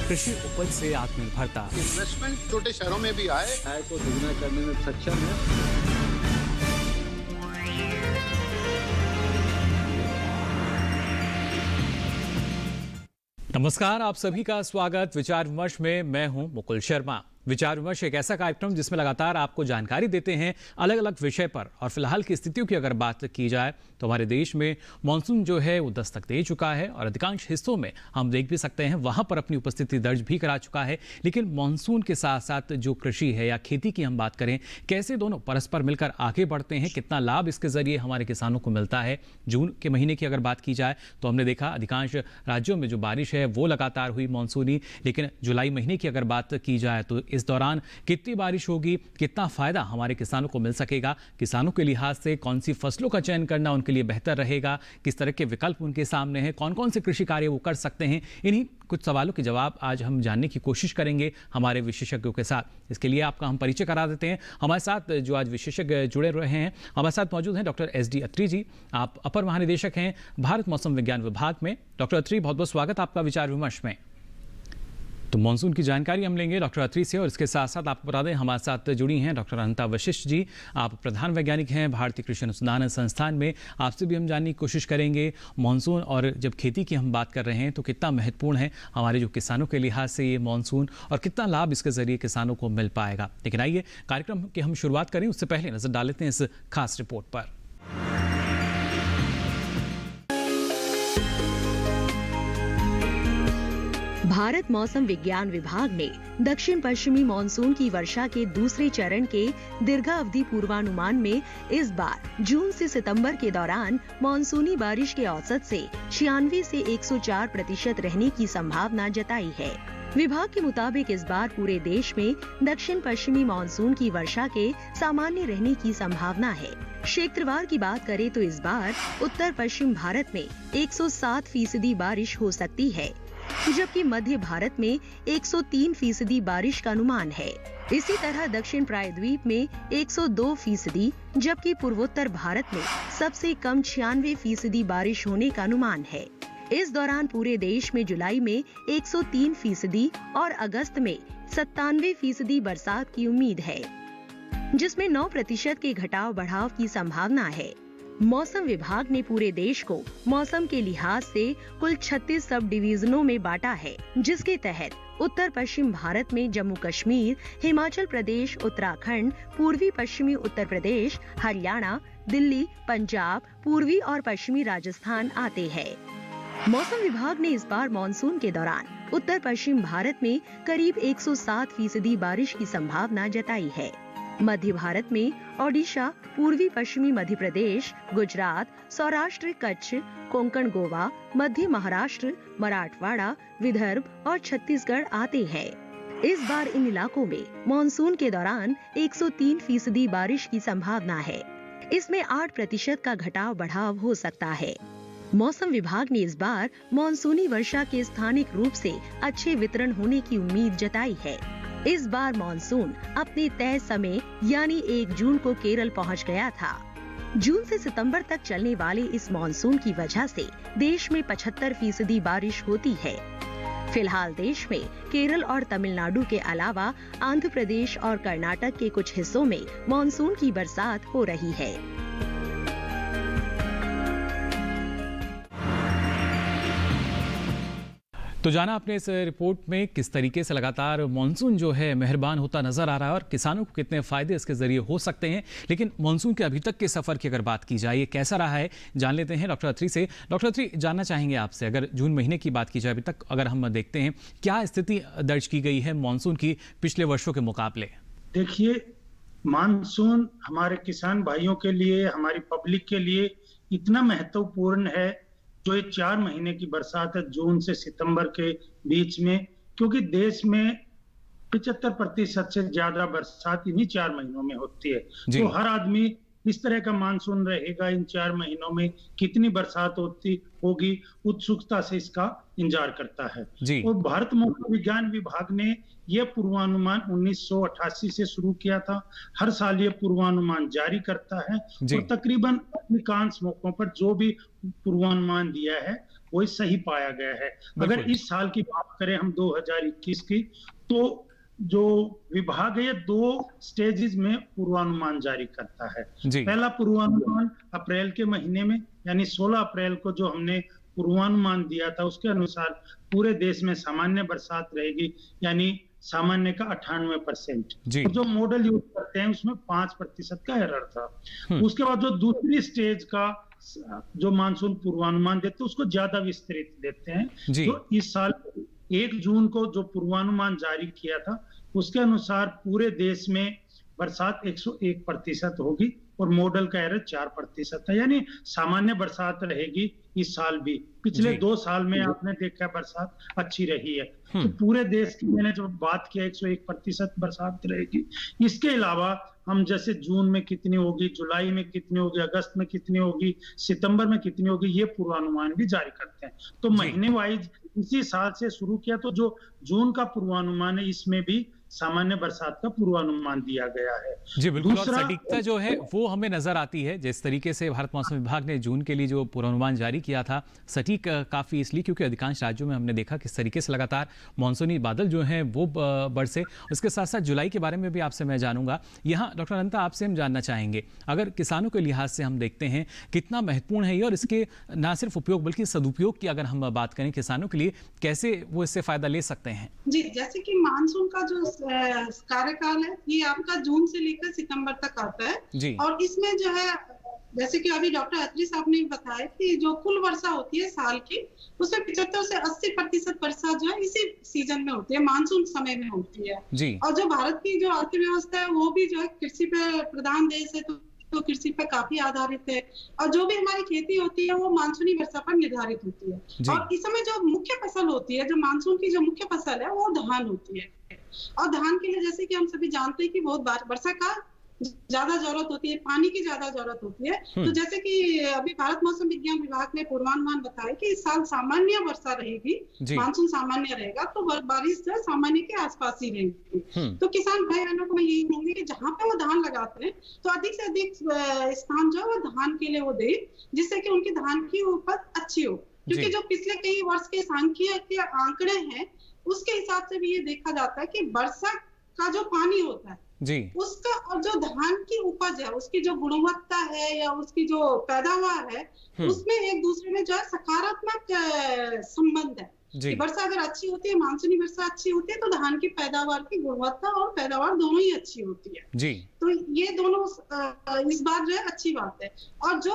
कृषि उपज से आत्मनिर्भरता। इन्वेस्टमेंट छोटे शहरों में भी आए, आय को दुगना करने में सक्षम है। नमस्कार, आप सभी का स्वागत विचार विमर्श में। मैं हूं मुकुल शर्मा। विचार विमर्श एक ऐसा कार्यक्रम जिसमें लगातार आपको जानकारी देते हैं अलग अलग विषय पर। और फिलहाल की स्थितियों की अगर बात की जाए तो हमारे देश में मानसून जो है वो दस्तक दे चुका है और अधिकांश हिस्सों में हम देख भी सकते हैं वहां पर अपनी उपस्थिति दर्ज भी करा चुका है। लेकिन मानसून के साथ साथ जो कृषि है या खेती की हम बात करें, कैसे दोनों परस्पर मिलकर आगे बढ़ते हैं, कितना लाभ इसके जरिए हमारे किसानों को मिलता है। जून के महीने की अगर बात की जाए तो हमने देखा अधिकांश राज्यों में जो बारिश है वो लगातार हुई मानसूनी। लेकिन जुलाई महीने की अगर बात की जाए तो इस दौरान कितनी बारिश होगी, कितना फायदा हमारे किसानों को मिल सकेगा, किसानों के लिहाज से कौन सी फसलों का चयन करना उनके लिए बेहतर रहेगा, किस तरह के विकल्प उनके सामने हैं, कौन कौन से कृषि कार्य वो कर सकते हैं, इन्हीं कुछ सवालों के जवाब आज हम जानने की कोशिश करेंगे हमारे विशेषज्ञों के साथ। इसके लिए आपका हम परिचय करा देते हैं। हमारे साथ जो आज विशेषज्ञ जुड़े रहे हैं, हमारे साथ मौजूद हैं डॉक्टर SD अत्री जी। आप अपर महानिदेशक हैं भारत मौसम विज्ञान विभाग में। डॉक्टर अत्री, बहुत बहुत स्वागत आपका विचार विमर्श में। तो मानसून की जानकारी हम लेंगे डॉक्टर अत्री से, और इसके साथ साथ आपको बता दें हमारे साथ जुड़ी हैं डॉक्टर अनंता वशिष्ठ जी। आप प्रधान वैज्ञानिक हैं भारतीय कृषि अनुसंधान संस्थान में। आपसे भी हम जानने की कोशिश करेंगे मानसून, और जब खेती की हम बात कर रहे हैं तो कितना महत्वपूर्ण है हमारे जो किसानों के लिहाज से ये मानसून, और कितना लाभ इसके जरिए किसानों को मिल पाएगा। लेकिन आइए कार्यक्रम की हम शुरुआत करें उससे पहले नजर डाल लेते हैं इस खास रिपोर्ट पर। भारत मौसम विज्ञान विभाग ने दक्षिण पश्चिमी मानसून की वर्षा के दूसरे चरण के दीर्घावधि पूर्वानुमान में इस बार जून से सितंबर के दौरान मानसूनी बारिश के औसत से 96 से 104% रहने की संभावना जताई है। विभाग के मुताबिक इस बार पूरे देश में दक्षिण पश्चिमी मानसून की वर्षा के सामान्य रहने की संभावना है। क्षेत्रवार की बात करें तो इस बार उत्तर पश्चिम भारत में 107% बारिश हो सकती है, जबकि मध्य भारत में 103% बारिश का अनुमान है। इसी तरह दक्षिण प्रायद्वीप में 102%, जबकि पूर्वोत्तर भारत में सबसे कम 96% बारिश होने का अनुमान है। इस दौरान पूरे देश में जुलाई में 103% और अगस्त में 97% बरसात की उम्मीद है, जिसमें 9% के घटाव बढ़ाव की संभावना है। मौसम विभाग ने पूरे देश को मौसम के लिहाज से कुल 36 सब डिवीजनों में बांटा है, जिसके तहत उत्तर पश्चिम भारत में जम्मू कश्मीर, हिमाचल प्रदेश, उत्तराखंड, पूर्वी पश्चिमी उत्तर प्रदेश, हरियाणा, दिल्ली, पंजाब, पूर्वी और पश्चिमी राजस्थान आते हैं। मौसम विभाग ने इस बार मानसून के दौरान उत्तर पश्चिम भारत में करीब 107% बारिश की संभावना जताई है। मध्य भारत में ओडिशा, पूर्वी पश्चिमी मध्य प्रदेश, गुजरात, सौराष्ट्र, कच्छ, कोंकण, गोवा, मध्य महाराष्ट्र, मराठवाड़ा, विदर्भ और छत्तीसगढ़ आते हैं। इस बार इन इलाकों में मानसून के दौरान 103% बारिश की संभावना है। इसमें 8% का घटाव बढ़ाव हो सकता है। मौसम विभाग ने इस बार मानसूनी वर्षा के स्थानिक रूप से अच्छे वितरण होने की उम्मीद जताई है। इस बार मानसून अपने तय समय यानी 1 जून को केरल पहुंच गया था। जून से सितंबर तक चलने वाले इस मानसून की वजह से देश में 75% बारिश होती है। फिलहाल देश में केरल और तमिलनाडु के अलावा आंध्र प्रदेश और कर्नाटक के कुछ हिस्सों में मानसून की बरसात हो रही है। तो जाना आपने इस रिपोर्ट में किस तरीके से लगातार मानसून जो है मेहरबान होता नजर आ रहा है और किसानों को कितने फायदे इसके जरिए हो सकते हैं। लेकिन मानसून के अभी तक के सफर की अगर बात की जाए, ये कैसा रहा है, जान लेते हैं डॉक्टर अत्री से। डॉक्टर अत्री, जानना चाहेंगे आपसे, अगर जून महीने की बात की जाए अभी तक अगर हम देखते हैं, क्या स्थिति दर्ज की गई है मानसून की पिछले वर्षों के मुकाबले? देखिए, मानसून हमारे किसान भाइयों के लिए, हमारी पब्लिक के लिए इतना महत्वपूर्ण है जो ये 4 महीने की बरसात है जून से सितंबर के बीच में, क्योंकि देश में 75% से ज्यादा बरसात इन्हीं 4 महीनों में होती है। तो हर आदमी किस तरह का मानसून रहेगा इन 4 महीनों में, कितनी बरसात होगी, उत्सुकता से इसका इंतजार करता है। जी। और भारत मौसम विज्ञान विभाग ने यह पूर्वानुमान 1988 से शुरू किया था। हर साल ये पूर्वानुमान जारी करता है और तकरीबन अधिकांश मौकों पर जो भी पूर्वानुमान दिया है वो सही पाया गया है। अगर इस साल की बात करें हम 2021 की, तो जो विभाग है 2 स्टेजेस में पूर्वानुमान जारी करता है। पहला पूर्वानुमान अप्रैल के महीने में, यानी 16 अप्रैल को जो हमने पूर्वानुमान दिया था उसके अनुसार पूरे देश में सामान्य बरसात रहेगी, यानी सामान्य का 98%। तो जो मॉडल यूज करते हैं उसमें 5% का एरर था। उसके बाद जो दूसरी स्टेज का जो मानसून पूर्वानुमान देते हैं उसको ज्यादा विस्तृत देते हैं। जो इस साल 1 जून को जो पूर्वानुमान जारी किया था उसके अनुसार पूरे देश में बरसात 101% होगी और मॉडल का एरर 4% है, यानी सामान्य बरसात रहेगी इस साल भी। पिछले 2 साल में आपने देखा बरसात अच्छी रही है। तो पूरे देश की मैंने जो बात किया 101% बरसात रहेगी। इसके अलावा हम जैसे जून में कितनी होगी, जुलाई में कितनी होगी, अगस्त में कितनी होगी, सितंबर में कितनी होगी, ये पूर्वानुमान भी जारी करते हैं। तो महीने वाइज इसी साल से शुरू किया, तो जो जून का पूर्वानुमान है इसमें भी सामान्य बरसात का पूर्वानुमान दिया गया है। जी बिल्कुल। और सटीकता जो है वो हमें नजर आती है, जिस तरीके से भारत मौसम विभाग ने जून के लिए जो पूर्वानुमान जारी किया था, सटीक काफी इसलिए क्योंकि अधिकांश राज्यों में हमने देखा किस तरीके से लगातार मानसूनी बादल जो हैं वो बरसे। उसके साथ साथ जुलाई के बारे में भी आपसे मैं जानूंगा। यहाँ डॉक्टर अनंता आपसे हम जानना चाहेंगे, अगर किसानों के लिहाज से हम देखते हैं कितना महत्वपूर्ण है ये, और इसके ना सिर्फ उपयोग बल्कि सदुपयोग की अगर हम बात करें किसानों के लिए, कैसे वो इससे फायदा ले सकते हैं? जी, जैसे कि मानसून का जो कार्यकाल है ये आपका जून से लेकर सितंबर तक आता है। और इसमें जो है जैसे कि अभी डॉक्टर अत्री साहब ने बताया कि जो कुल वर्षा होती है साल की, उसमें 75 से 80% वर्षा जो है इसी सीजन में होती है, मानसून समय में होती है। और जो भारत की जो अर्थव्यवस्था है वो भी जो है कृषि पे प्रधान देश है, तो कृषि पर काफी आधारित है। और जो भी हमारी खेती होती है वो मानसूनी वर्षा पर निर्धारित होती है। और इस समय जो मुख्य फसल होती है, जो मानसून की जो मुख्य फसल है वो धान होती है। और धान के लिए जैसे कि हम सभी जानते हैं कि बहुत वर्षा का ज्यादा जरूरत होती है, पानी की ज्यादा जरूरत होती है। तो जैसे कि अभी भारत मौसम विज्ञान विभाग ने पूर्वानुमान बताया कि इस साल सामान्य वर्षा रहेगी, मानसून सामान्य रहेगा, तो बारिश जो सामान्य के आसपास ही रहेगी। तो किसान भाई बहनों को मैं यही कहूंगी कि जहाँ पे वो धान लगाते हैं तो अधिक से अधिक स्थान जो है वो धान के लिए वो दे, जिससे कि उनकी धान की उपज अच्छी हो। क्योंकि जो पिछले कई वर्ष के सांख्यिकीय आंकड़े हैं उसके हिसाब से भी ये देखा जाता है कि वर्षा का जो पानी होता है उसका और जो धान की उपज है उसकी जो गुणवत्ता है या उसकी जो पैदावार है उसमें एक दूसरे में जो है सकारात्मक संबंध है। वर्षा अगर अच्छी होती है, मानसूनी वर्षा अच्छी होती है, तो धान की पैदावार की गुणवत्ता और पैदावार दोनों ही अच्छी होती है। तो ये दोनों इस बार जो है अच्छी बात है। और जो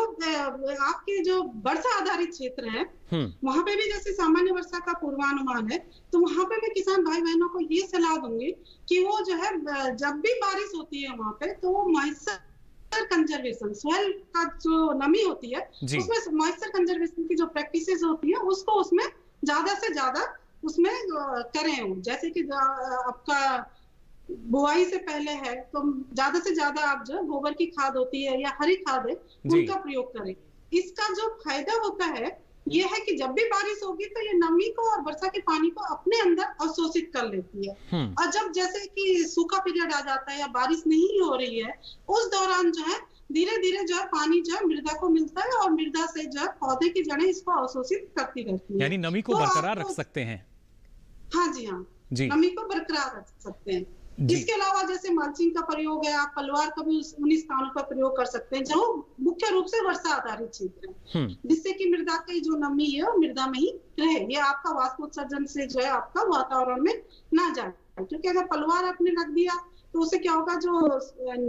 आपके जो वर्षा आधारित क्षेत्र है वहां पे भी जैसे सामान्य वर्षा का पूर्वानुमान है, तो वहां पे मैं किसान भाई बहनों को ये सलाह दूंगी कि वो जो है जब भी बारिश होती है वहां पे तो वो मॉइस्चर कंजर्वेशन, सॉइल का जो नमी होती है उसमें मॉइस्चर कंजर्वेशन की जो प्रैक्टिसेस होती है उसको उसमें ज्यादा से ज्यादा उसमें करें। जैसे कि आपका बुआई से पहले है तो ज्यादा से ज्यादा आप जो गोबर की खाद होती है या हरी खाद है उनका प्रयोग करें। इसका जो फायदा होता है ये है कि जब भी बारिश होगी तो ये नमी को और वर्षा के पानी को अपने अंदर अवशोषित कर लेती है। और जब जैसे कि सूखा पीरियड आ जाता है या बारिश नहीं हो रही है उस दौरान जो है धीरे धीरे जो है पानी जो है मृदा को मिलता है और मृदा से जो है पौधे की जड़ें इसको अवशोषित करती रहती है, यानी नमी को बरकरार रख सकते हैं। हाँ जी, हाँ जी, नमी को बरकरार रख सकते हैं। इसके अलावा जैसे मल्चिंग का प्रयोग है, आप पलवार का भी उन स्थानों पर प्रयोग कर सकते हैं जो मुख्य रूप से वर्षा आधारित क्षेत्र है, जिससे कि मृदा की जो नमी है वो मृदा में ही रहे, ये आपका वाष्पोत्सर्जन से जो है आपका वातावरण में ना जाए। क्योंकि अगर पलवार आपने रख दिया तो उससे क्या होगा, जो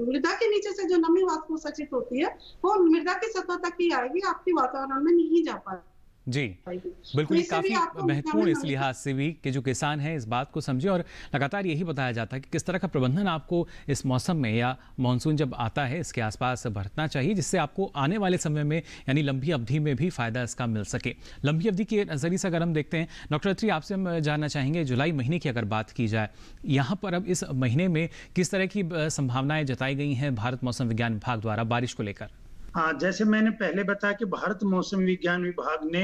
मृदा के नीचे से जो नमी वाष्पोत्सर्जित होती है वो मृदा की सतह तक ही आएगी, आपके वातावरण में नहीं जा पाएगी। जी बिल्कुल, काफ़ी महत्वपूर्ण इस लिहाज से भी कि जो किसान हैं इस बात को समझे, और लगातार यही बताया जाता है कि किस तरह का प्रबंधन आपको इस मौसम में या मानसून जब आता है इसके आसपास बरतना चाहिए, जिससे आपको आने वाले समय में यानी लंबी अवधि में भी फ़ायदा इसका मिल सके। लंबी अवधि के नज़रिए से अगर हम देखते हैं, डॉक्टर अत्री आपसे हम जानना चाहेंगे, जुलाई महीने की अगर बात की जाए, यहाँ पर अब इस महीने में किस तरह की संभावनाएँ जताई गई हैं भारत मौसम विज्ञान विभाग द्वारा बारिश को लेकर? हाँ, जैसे मैंने पहले बताया कि भारत मौसम विज्ञान विभाग ने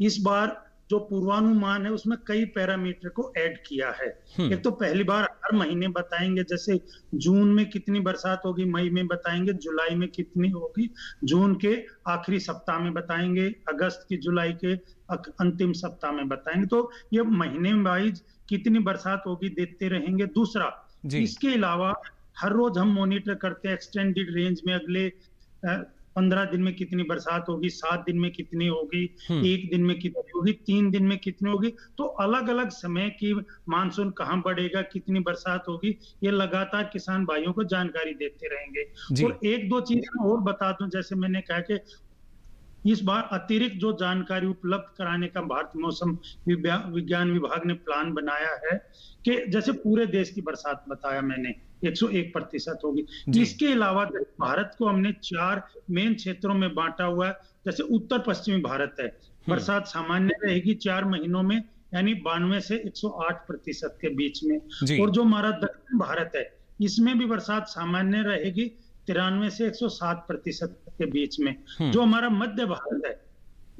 इस बार जो पूर्वानुमान है उसमें कई पैरामीटर को ऐड किया है। एक तो पहली बार हर महीने बताएंगे, जैसे जून में कितनी बरसात होगी, मई में बताएंगे, जुलाई में कितनी होगी, जून के आखिरी सप्ताह में बताएंगे, अगस्त की जुलाई के अंतिम सप्ताह में बताएंगे। तो ये महीने वाइज कितनी बरसात होगी देते रहेंगे। दूसरा, इसके अलावा हर रोज हम मॉनिटर करते हैं एक्सटेंडेड रेंज में अगले 15 दिन में कितनी बरसात होगी, 7 दिन में कितनी होगी, 1 दिन में कितनी होगी, 3 दिन में कितनी होगी। तो अलग अलग समय की मानसून कहाँ बढ़ेगा, कितनी बरसात होगी, ये लगातार किसान भाइयों को जानकारी देते रहेंगे। और एक दो चीजें और बता दूं, जैसे मैंने कहा कि इस बार अतिरिक्त जो जानकारी उपलब्ध कराने का भारत मौसम विज्ञान विभाग ने प्लान बनाया है कि जैसे पूरे देश की बरसात बताया मैंने 101% होगी। इसके अलावा भारत को हमने 4 मेन क्षेत्रों में बांटा हुआ है। जैसे उत्तर पश्चिमी भारत है, बरसात सामान्य रहेगी 4 महीनों में, यानी 92 से 108% के बीच में। और जो हमारा दक्षिण भारत है, इसमें भी बरसात सामान्य रहेगी 93 से 107% के बीच में। जो हमारा मध्य भारत है,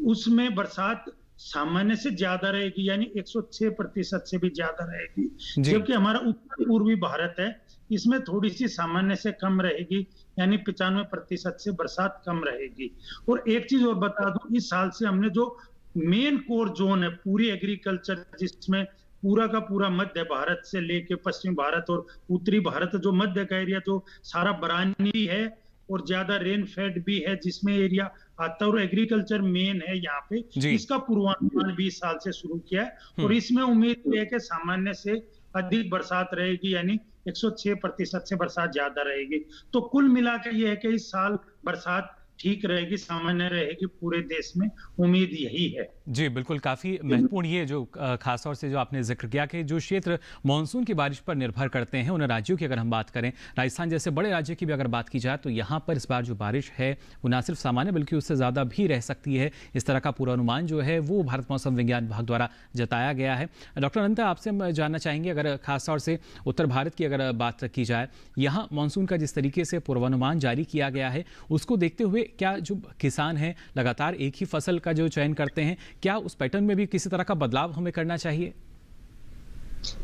उसमें बरसात सामान्य से ज्यादा रहेगी, यानी 106% से भी ज्यादा रहेगी। जबकि हमारा उत्तर पूर्वी भारत है, इसमें थोड़ी सी सामान्य से कम रहेगी, यानी 95% से बरसात कम रहेगी। और एक चीज और बता दूं, इस साल से हमने जो मेन कोर जोन है पूरी एग्रीकल्चर, जिसमें पूरा का पूरा मध्य भारत से लेके पश्चिम भारत और उत्तरी भारत, जो मध्य का एरिया जो सारा बरानी है और ज्यादा रेन फेड भी है जिसमें एरिया आता है, और एग्रीकल्चर मेन है यहाँ पे, इसका पूर्वानुमान 20 साल से शुरू किया है। और इसमें उम्मीद है कि सामान्य से अधिक बरसात रहेगी, यानी 106% से बरसात ज्यादा रहेगी। तो कुल मिलाकर यह है कि इस साल बरसात ठीक रहेगी, सामान्य रहेगी पूरे देश में, उम्मीद यही है। जी बिल्कुल, काफ़ी महत्वपूर्ण ये जो खासतौर से जो आपने जिक्र किया कि जो क्षेत्र मानसून की बारिश पर निर्भर करते हैं, उन राज्यों की अगर हम बात करें, राजस्थान जैसे बड़े राज्य की भी अगर बात की जाए, तो यहाँ पर इस बार जो बारिश है वो ना सिर्फ सामान्य बल्कि उससे ज़्यादा भी रह सकती है। इस तरह का पूर्वानुमान जो है वो भारत मौसम विज्ञान विभाग द्वारा जताया गया है। डॉक्टर अनंता, आपसे हम जानना चाहेंगे, अगर खासतौर से उत्तर भारत की अगर बात की जाए, यहाँ मानसून का जिस तरीके से पूर्वानुमान जारी किया गया है, उसको देखते हुए क्या जो किसान हैं लगातार एक ही फसल का जो चयन करते हैं, क्या उस पैटर्न में भी किसी तरह का बदलाव हमें करना चाहिए?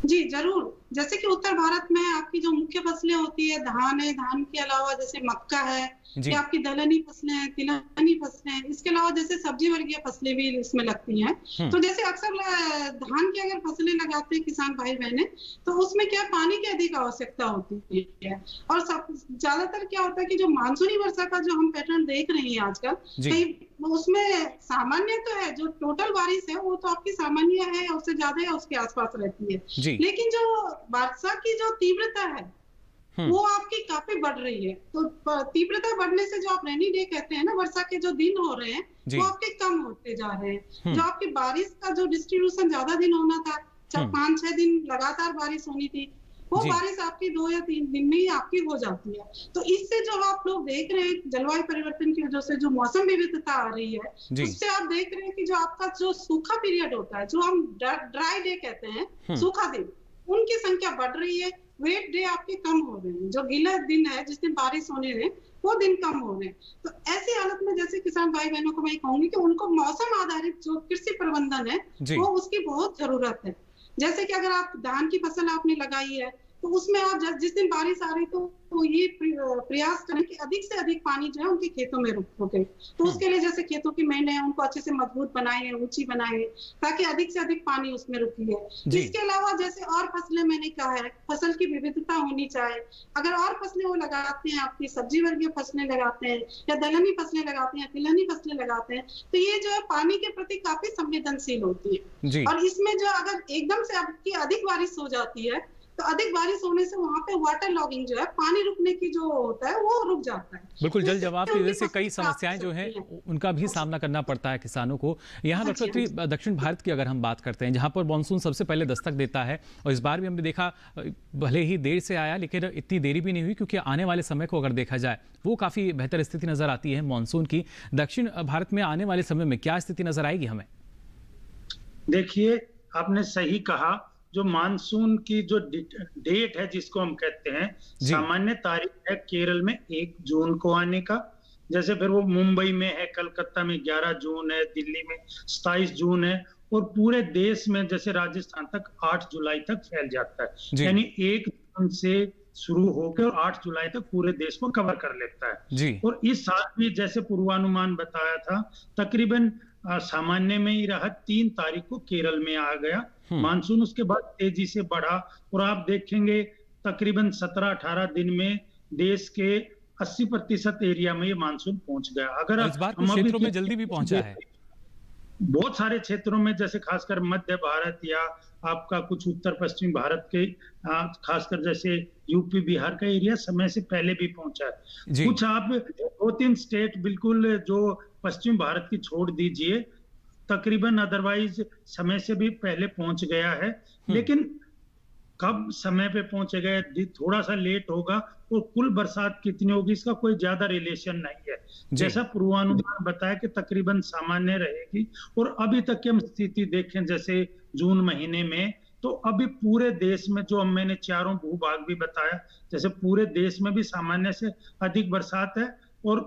जी जरूर। जैसे कि उत्तर भारत में आपकी जो मुख्य फसलें होती है, धान है, धान के अलावा जैसे मक्का है, या आपकी दलहनी फसलें हैं, तिलहनी फसलें हैं, इसके अलावा जैसे सब्जी वर्गीय फसलें भी इसमें लगती हैं। तो जैसे अक्सर धान की अगर फसलें लगाते हैं किसान भाई बहने, तो उसमें क्या पानी की अधिक आवश्यकता होती है। और ज्यादातर क्या होता है कि जो मानसूनी वर्षा का जो हम पैटर्न देख रहे हैं आजकल, उसमें सामान्य तो है, जो टोटल बारिश है वो तो आपकी सामान्य है, उससे ज्यादा है, उसके आसपास रहती है। लेकिन जो वर्षा की जो तीव्रता है वो आपकी काफी बढ़ रही है। तो तीव्रता बढ़ने से जो आप रेनी डे कहते हैं ना, वर्षा के जो दिन हो रहे हैं वो आपके कम होते जा रहे हैं। जो आपकी बारिश का जो डिस्ट्रीब्यूशन ज्यादा दिन होना था, 5-6 दिन लगातार बारिश होनी थी, वो बारिश आपकी 2 या 3 दिन में ही आपकी हो जाती है। तो इससे जो आप लोग देख रहे हैं जलवायु परिवर्तन की वजह से जो मौसम विविधता आ रही है, उससे आप देख रहे हैं कि जो आपका जो सूखा पीरियड होता है, जो हम ड्राई डे कहते हैं, सूखा दिन, उनकी संख्या बढ़ रही है। वेट डे आपके कम हो रहे हैं, जो गीला दिन है जिस दिन बारिश होने हैं वो दिन कम हो रहे हैं। तो ऐसी हालत में जैसे किसान भाई बहनों को मैं कहूंगी कि उनको मौसम आधारित जो कृषि प्रबंधन है वो उसकी बहुत जरूरत है। जैसे कि अगर आप धान की फसल आपने लगाई है, तो उसमें आप जिस दिन बारिश आ रही तो ये प्रयास करें कि अधिक से अधिक पानी जो है उनके खेतों में रुके। तो उसके लिए जैसे खेतों की मेंढे हैं उनको अच्छे से मजबूत बनाए, ऊंची बनाए, ताकि अधिक से अधिक पानी उसमें रुकी है। इसके अलावा जैसे और फसलें मैंने कहा है, फसल की विविधता होनी चाहिए। अगर और फसलें वो लगाते हैं, आपकी सब्जी वर्गीय फसलें लगाते हैं, या दलहनी फसलें लगाते हैं, तिलहनी फसलें लगाते हैं, तो ये जो है पानी के प्रति काफी संवेदनशील होती है। और इसमें जो अगर एकदम से आपकी अधिक बारिश हो जाती है तो अधिक बारिश होने से वहाँ पे वाटर लॉगिंग जो है, पानी रुकने की जो होता है वो रुक जाता है। बिल्कुल, जल जवाब की वजह से कई समस्याएं जो हैं उनका भी सामना करना पड़ता है किसानों को। यहाँ डॉक्टर त्री, दक्षिण भारत की अगर हम बात करते हैं, जहाँ पर मानसून सबसे पहले दस्तक देता है, और इस बार भी हमने देखा भले ही देर से आया लेकिन इतनी देरी भी नहीं हुई, क्योंकि आने वाले समय को अगर देखा जाए वो काफ़ी बेहतर स्थिति नज़र आती है मानसून की। दक्षिण भारत में आने वाले समय में क्या स्थिति नज़र आएगी हमें? देखिए, आपने सही कहा, जो मानसून की जो डेट है जिसको हम कहते हैं, सामान्य तारीख है केरल में 1 जून को आने का, जैसे फिर वो मुंबई में है, कलकत्ता में 11 जून है, दिल्ली में 27 जून है, और पूरे देश में जैसे राजस्थान तक 8 जुलाई तक फैल जाता है। यानी 1 जून से शुरू होकर और 8 जुलाई तक पूरे देश को कवर कर लेता है। और इस साल भी जैसे पूर्वानुमान बताया था, तकरीबन सामान्य में ही रहा, 3 तारीख को केरल में आ गया मानसून। उसके बाद तेजी से बढ़ा और आप देखेंगे तकरीबन 17-18 दिन में देश के 80% एरिया में ये मानसून पहुंच गया। अगर इस बार कुछ क्षेत्रों में जल्दी भी पहुंचा है, बहुत सारे क्षेत्रों में, जैसे खासकर मध्य भारत या आपका कुछ उत्तर पश्चिम भारत के, खासकर जैसे यूपी बिहार का एरिया समय से पहले भी पहुंचा है। कुछ आप 2-3 स्टेट बिल्कुल जो पश्चिम भारत की छोड़ दीजिए, तकरीबन अदरवाइज समय से भी पहले पहुंच गया है। लेकिन कब समय पे पहुंचेगा, थोड़ा सा लेट होगा, और कुल बरसात कितनी होगी इसका कोई ज्यादा रिलेशन नहीं है। जैसा पूर्वानुमान बताया कि तकरीबन सामान्य रहेगी। और अभी तक की हम स्थिति देखें, जैसे जून महीने में, तो अभी पूरे देश में जो मैंने चारों भूभाग भी बताया, जैसे पूरे देश में भी सामान्य से अधिक बरसात है, और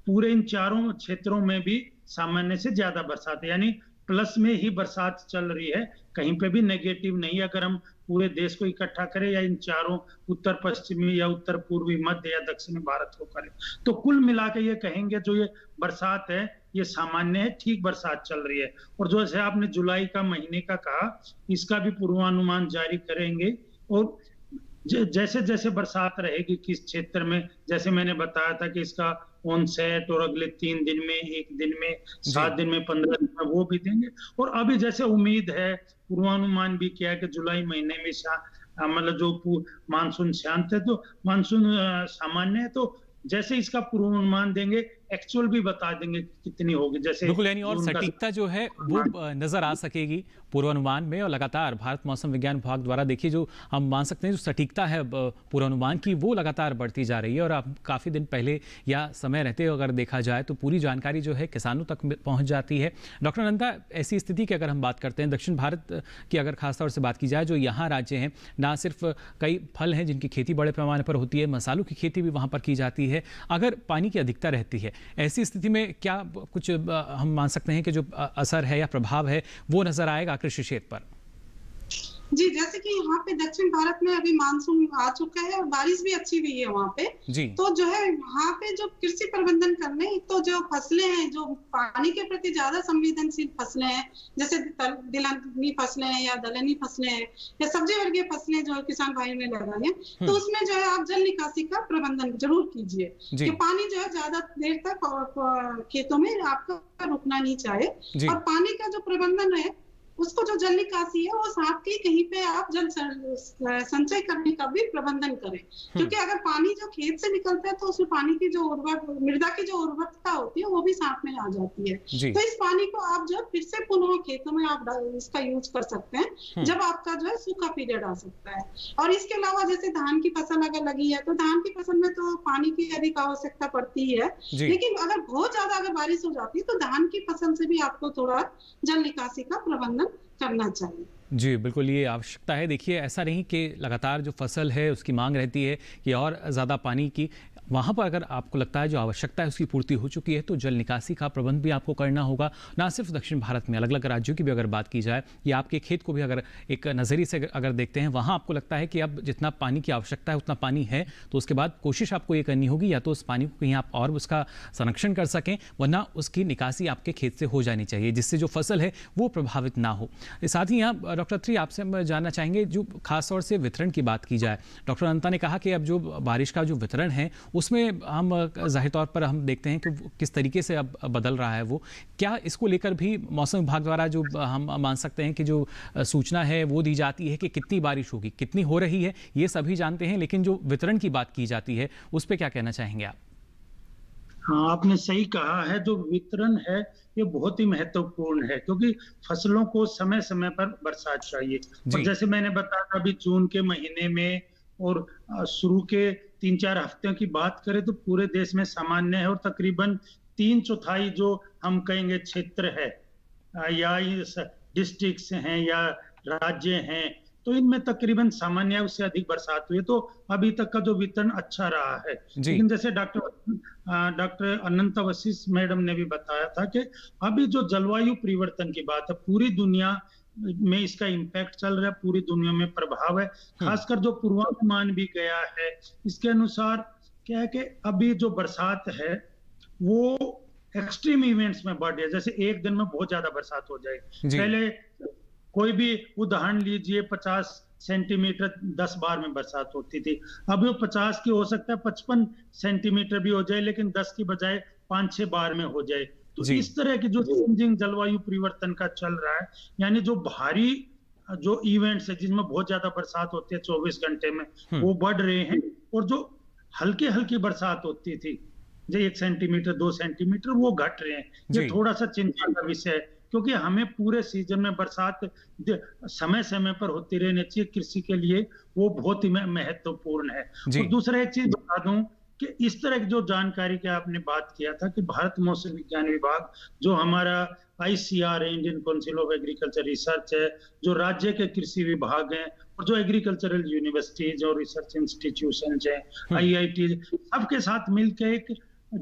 पूरे इन चारों क्षेत्रों में भी सामान्य से ज्यादा बरसात है, यानी प्लस में ही बरसात चल रही है, कहीं पे भी नेगेटिव नहीं। अगर हम पूरे देश को इकट्ठा करें या इन चारों उत्तर पश्चिमी या उत्तर पूर्वी, मध्य या दक्षिणी भारत को करें, तो कुल मिला के ये कहेंगे जो ये बरसात है ये सामान्य है, ठीक बरसात चल रही है। और जो जैसे आपने जुलाई का महीने का कहा, इसका भी पूर्वानुमान जारी करेंगे, और जैसे जैसे बरसात रहेगी किस क्षेत्र में, जैसे मैंने बताया था कि इसका ऑनसेट और अगले 3 दिन में, 1 दिन में, 7 दिन में, 15 दिन में वो भी देंगे। और अभी जैसे उम्मीद है, पूर्वानुमान भी किया कि जुलाई महीने में मतलब जो मानसून शांत है, तो मानसून सामान्य है, तो जैसे इसका पूर्वानुमान देंगे, एक्चुअल भी बता देंगे कितनी होगी। जैसे बिल्कुल, यानी और सटीकता जो है वो नजर आ सकेगी पूर्वानुमान में। और लगातार भारत मौसम विज्ञान विभाग द्वारा, देखिए, जो हम मान सकते हैं जो सटीकता है पूर्वानुमान की, वो लगातार बढ़ती जा रही है। और अब काफ़ी दिन पहले या समय रहते अगर देखा जाए तो पूरी जानकारी जो है किसानों तक पहुँच जाती है। डॉक्टर अनंता, ऐसी स्थिति की अगर हम बात करते हैं, दक्षिण भारत की अगर खासतौर से बात की जाए, जो यहाँ राज्य हैं, ना सिर्फ कई फल हैं जिनकी खेती बड़े पैमाने पर होती है, मसालों की खेती भी वहाँ पर की जाती है। अगर पानी की अधिकता रहती है, ऐसी स्थिति में क्या कुछ हम मान सकते हैं कि जो असर है या प्रभाव है वो नजर आएगा कृषि क्षेत्र पर? जी, जैसे कि यहाँ पे दक्षिण भारत में अभी मानसून आ चुका है और बारिश भी अच्छी हुई है वहाँ पे। तो जो है वहाँ पे जो कृषि प्रबंधन करने, तो जो फसलें हैं, जो पानी के प्रति ज्यादा संवेदनशील फसलें हैं, जैसे दलहनी फसलें हैं या दलहनी फसलें हैं या सब्जी वर्गीय फसलें जो किसान भाइयों ने लगाई हैं, तो उसमें जो है आप जल निकासी का प्रबंधन जरूर कीजिए कि पानी जो है ज्यादा देर तक खेतों में आपका रुकना नहीं चाहिए। और पानी का जो प्रबंधन है, उसको जो जल निकासी है वो साथ ही कहीं पे आप जल संचय करने का भी प्रबंधन करें, क्योंकि अगर पानी जो खेत से निकलता है तो उसमें पानी की जो मृदा की जो उर्वरता होती है वो भी साथ में आ जाती है। तो इस पानी को आप जो फिर से पुनः खेतों में आप इसका यूज कर सकते हैं जब आपका जो है सूखा पीरियड आ सकता है। और इसके अलावा जैसे धान की फसल अगर लगी है तो धान की फसल में तो पानी की अधिक आवश्यकता पड़ती है, लेकिन अगर बहुत ज्यादा अगर बारिश हो जाती है तो धान की फसल से भी आपको थोड़ा जल निकासी का प्रबंधन करना चाहिए। जी बिल्कुल, ये आवश्यकता है। देखिए, ऐसा नहीं कि लगातार जो फसल है उसकी मांग रहती है कि और ज़्यादा पानी की, वहाँ पर अगर आपको लगता है जो आवश्यकता है उसकी पूर्ति हो चुकी है तो जल निकासी का प्रबंध भी आपको करना होगा। ना सिर्फ दक्षिण भारत में, अलग अलग राज्यों की भी अगर बात की जाए या आपके खेत को भी अगर एक नज़रिए से अगर देखते हैं, वहाँ आपको लगता है कि अब जितना पानी की आवश्यकता है उतना पानी है, तो उसके बाद कोशिश आपको ये करनी होगी या तो उस पानी को कहीं आप और उसका संरक्षण कर सकें, वरना उसकी निकासी आपके खेत से हो जानी चाहिए जिससे जो फसल है वो प्रभावित ना हो। साथ ही यहाँ डॉक्टर त्री, आपसे हम जानना चाहेंगे, जो खासतौर से वितरण की बात की जाए, डॉक्टर अनंता ने कहा कि अब जो बारिश का जो वितरण है उसमें हम जाहिर तौर पर हम देखते हैं कि किस तरीके से अब बदल रहा है वो। क्या इसको लेकर भी मौसम विभाग द्वारा जो हम मान सकते हैं कि जो सूचना है वो दी जाती है कि कितनी बारिश होगी, कितनी हो रही है, ये सभी जानते हैं, लेकिन जो वितरण की बात की जाती है उस पर क्या कहना चाहेंगे आप? हाँ, आपने सही कहा है। जो वितरण है ये बहुत ही महत्वपूर्ण है, क्योंकि फसलों को समय समय पर बरसात चाहिए। और जैसे मैंने बताया अभी जून के महीने में और शुरू के 3-4 हफ्तों की बात करें तो पूरे देश में सामान्य है, और तकरीबन 3/4 जो हम कहेंगे क्षेत्र है या डिस्ट्रिक्ट्स हैं या राज्य हैं, तो इनमें तकरीबन सामान्य उससे अधिक बरसात हुई। तो अभी तक का जो वितरण अच्छा रहा है। लेकिन जैसे डॉक्टर अनंत वशिष्ठ मैडम ने भी बताया था कि अभी जो जलवायु परिवर्तन की बात है, पूरी दुनिया में इसका इम्पैक्ट चल रहा है, पूरी दुनिया में प्रभाव है। खासकर जो पूर्वानुमान भी गया है इसके अनुसार क्या है कि अभी जो बरसात है वो एक्सट्रीम इवेंट्स में बढ़ रही है। जैसे एक दिन में बहुत ज्यादा बरसात हो जाएगी। पहले कोई भी उदाहरण लीजिए, 50 सेंटीमीटर 10 बार में बरसात होती थी, अब वो 50 की हो सकता है 55 सेंटीमीटर भी हो जाए, लेकिन 10 की बजाय 5-6 बार में हो जाए। तो इस तरह की जो चेंजिंग जलवायु परिवर्तन का चल रहा है, यानी जो भारी जो इवेंट्स है जिसमें बहुत ज्यादा बरसात होती है 24 घंटे में, वो बढ़ रहे हैं। और जो हल्की हल्की बरसात होती थी जो 1 सेंटीमीटर 2 सेंटीमीटर, वो घट रहे हैं। ये थोड़ा सा चिंता का विषय है, क्योंकि हमें पूरे सीजन में बरसात समय समय पर होती रहनी चाहिए। कृषि के लिए वो बहुत ही महत्वपूर्ण है। और दूसरा एक चीज बता दूं कि इस तरह की जो जानकारी की आपने बात किया था कि भारत मौसम विज्ञान विभाग जो हमारा ICR है, Indian council of agriculture research है, जो राज्य के कृषि विभाग हैं और जो एग्रीकल्चरल यूनिवर्सिटीज और रिसर्च इंस्टीट्यूशन है, IIT, सबके साथ मिलकर एक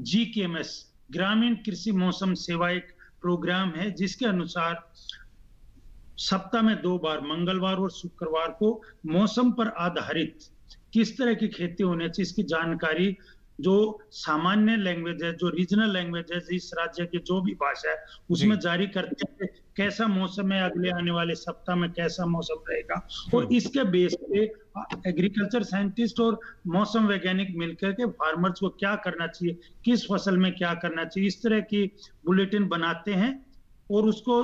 GKMS ग्रामीण कृषि मौसम सेवा एक प्रोग्राम है, जिसके अनुसार सप्ताह में 2 बार मंगलवार और शुक्रवार को मौसम पर आधारित किस तरह की खेती होनी चाहिए इसकी जानकारी जो सामान्य लैंग्वेज है, जो रीजनल लैंग्वेज है, इस राज्य की जो भी भाषा है उसमें जारी करते हैं। कैसा मौसम है, अगले आने वाले सप्ताह में कैसा मौसम रहेगा, और इसके बेस पे एग्रीकल्चर साइंटिस्ट और मौसम वैज्ञानिक मिलकर के फार्मर्स को क्या करना चाहिए, किस फसल में क्या करना चाहिए, इस तरह की बुलेटिन बनाते हैं और उसको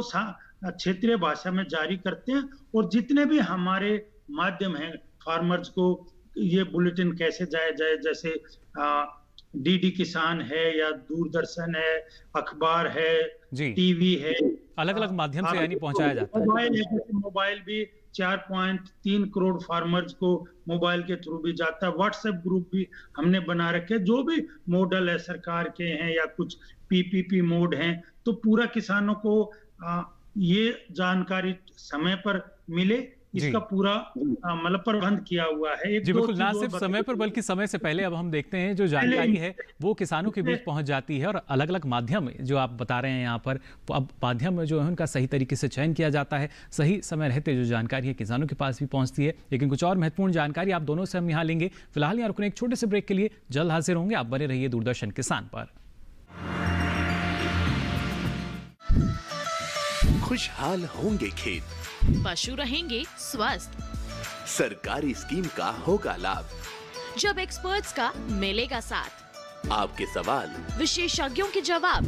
क्षेत्रीय भाषा में जारी करते हैं। और जितने भी हमारे माध्यम हैं फार्मर्स को ये बुलेटिन कैसे जाया जाए, जैसे DD किसान है या दूरदर्शन है, अखबार है, टीवी है, अलग अलग माध्यम से यानी पहुंचाया जाता है। मोबाइल भी 4.3 करोड़ फार्मर्स को मोबाइल के थ्रू भी जाता है। व्हाट्सएप ग्रुप भी हमने बना रखे, जो भी मॉडल है सरकार के हैं या कुछ PPP मोड हैं, तो पूरा किसानों को ये जानकारी समय पर मिले, इसका पूरा मतलब प्रबंध किया हुआ है। जी बिल्कुल, ना सिर्फ समय पर बल्कि समय से पहले अब हम देखते हैं जो जानकारी है वो किसानों के बीच पहुंच जाती है, और अलग अलग माध्यम जो आप बता रहे हैं यहाँ पर, अब माध्यम जो है उनका सही तरीके से चयन किया जाता है, सही समय रहते जो जानकारी है किसानों के पास भी पहुंचती है। लेकिन कुछ और महत्वपूर्ण जानकारी आप दोनों से हम यहाँ लेंगे। फिलहाल यहाँ रुकने एक छोटे से ब्रेक के लिए, जल्द हाजिर होंगे। आप बने रहिए दूरदर्शन किसान पर। खुशहाल होंगे खेत, पशु रहेंगे स्वस्थ, सरकारी स्कीम का होगा लाभ, जब एक्सपर्ट्स का मिलेगा साथ, आपके सवाल विशेषज्ञों के जवाब,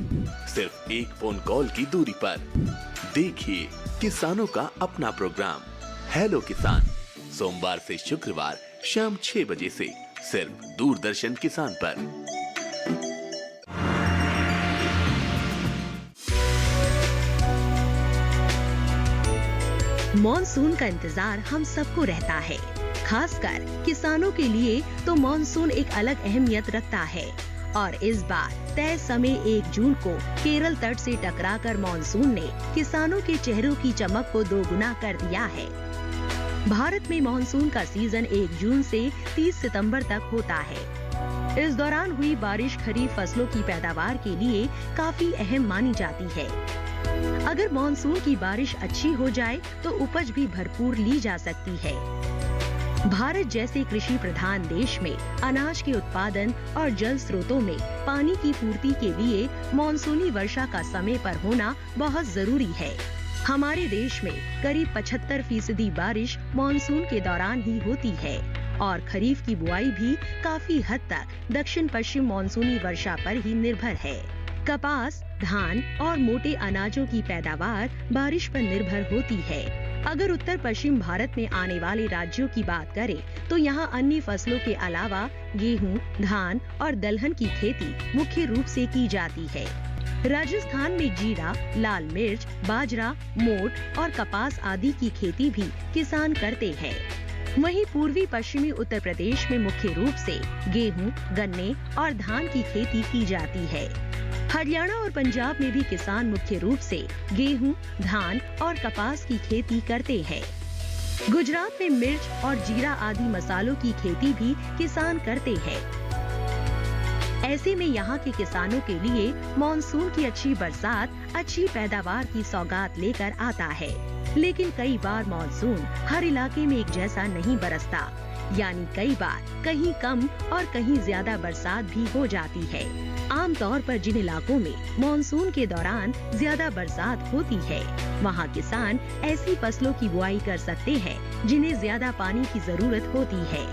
सिर्फ एक फोन कॉल की दूरी पर। देखिए किसानों का अपना प्रोग्राम हेलो किसान, सोमवार से शुक्रवार शाम 6 बजे से सिर्फ दूरदर्शन किसान पर। मॉनसून का इंतजार हम सबको रहता है, खासकर किसानों के लिए तो मॉनसून एक अलग अहमियत रखता है। और इस बार तय समय 1 जून को केरल तट से टकराकर मॉनसून ने किसानों के चेहरों की चमक को 2 गुना कर दिया है। भारत में मॉनसून का सीजन 1 जून से 30 सितंबर तक होता है। इस दौरान हुई बारिश खरीफ फसलों की पैदावार के लिए काफी अहम मानी जाती है। अगर मॉनसून की बारिश अच्छी हो जाए तो उपज भी भरपूर ली जा सकती है। भारत जैसे कृषि प्रधान देश में अनाज के उत्पादन और जल स्रोतों में पानी की पूर्ति के लिए मॉनसूनी वर्षा का समय पर होना बहुत जरूरी है। हमारे देश में करीब 75% बारिश मॉनसून के दौरान ही होती है और खरीफ की बुआई भी काफी हद तक दक्षिण पश्चिम मानसूनी वर्षा पर ही निर्भर है। कपास, धान और मोटे अनाजों की पैदावार बारिश पर निर्भर होती है। अगर उत्तर पश्चिम भारत में आने वाले राज्यों की बात करें तो यहाँ अन्य फसलों के अलावा गेहूं, धान और दलहन की खेती मुख्य रूप से की जाती है। राजस्थान में जीरा, लाल मिर्च, बाजरा, मोट और कपास आदि की खेती भी किसान करते हैं। वहीं पूर्वी पश्चिमी उत्तर प्रदेश में मुख्य रूप से गेहूं, गन्ने और धान की खेती की जाती है। हरियाणा और पंजाब में भी किसान मुख्य रूप से गेहूं, धान और कपास की खेती करते हैं। गुजरात में मिर्च और जीरा आदि मसालों की खेती भी किसान करते हैं। ऐसे में यहाँ के किसानों के लिए मॉनसून की अच्छी बरसात अच्छी पैदावार की सौगात लेकर आता है। लेकिन कई बार मॉनसून हर इलाके में एक जैसा नहीं बरसता, यानी कई बार कहीं कम और कहीं ज्यादा बरसात भी हो जाती है। आमतौर पर जिन इलाकों में मॉनसून के दौरान ज्यादा बरसात होती है, वहाँ किसान ऐसी फसलों की बुआई कर सकते हैं जिन्हें ज्यादा पानी की जरूरत होती है।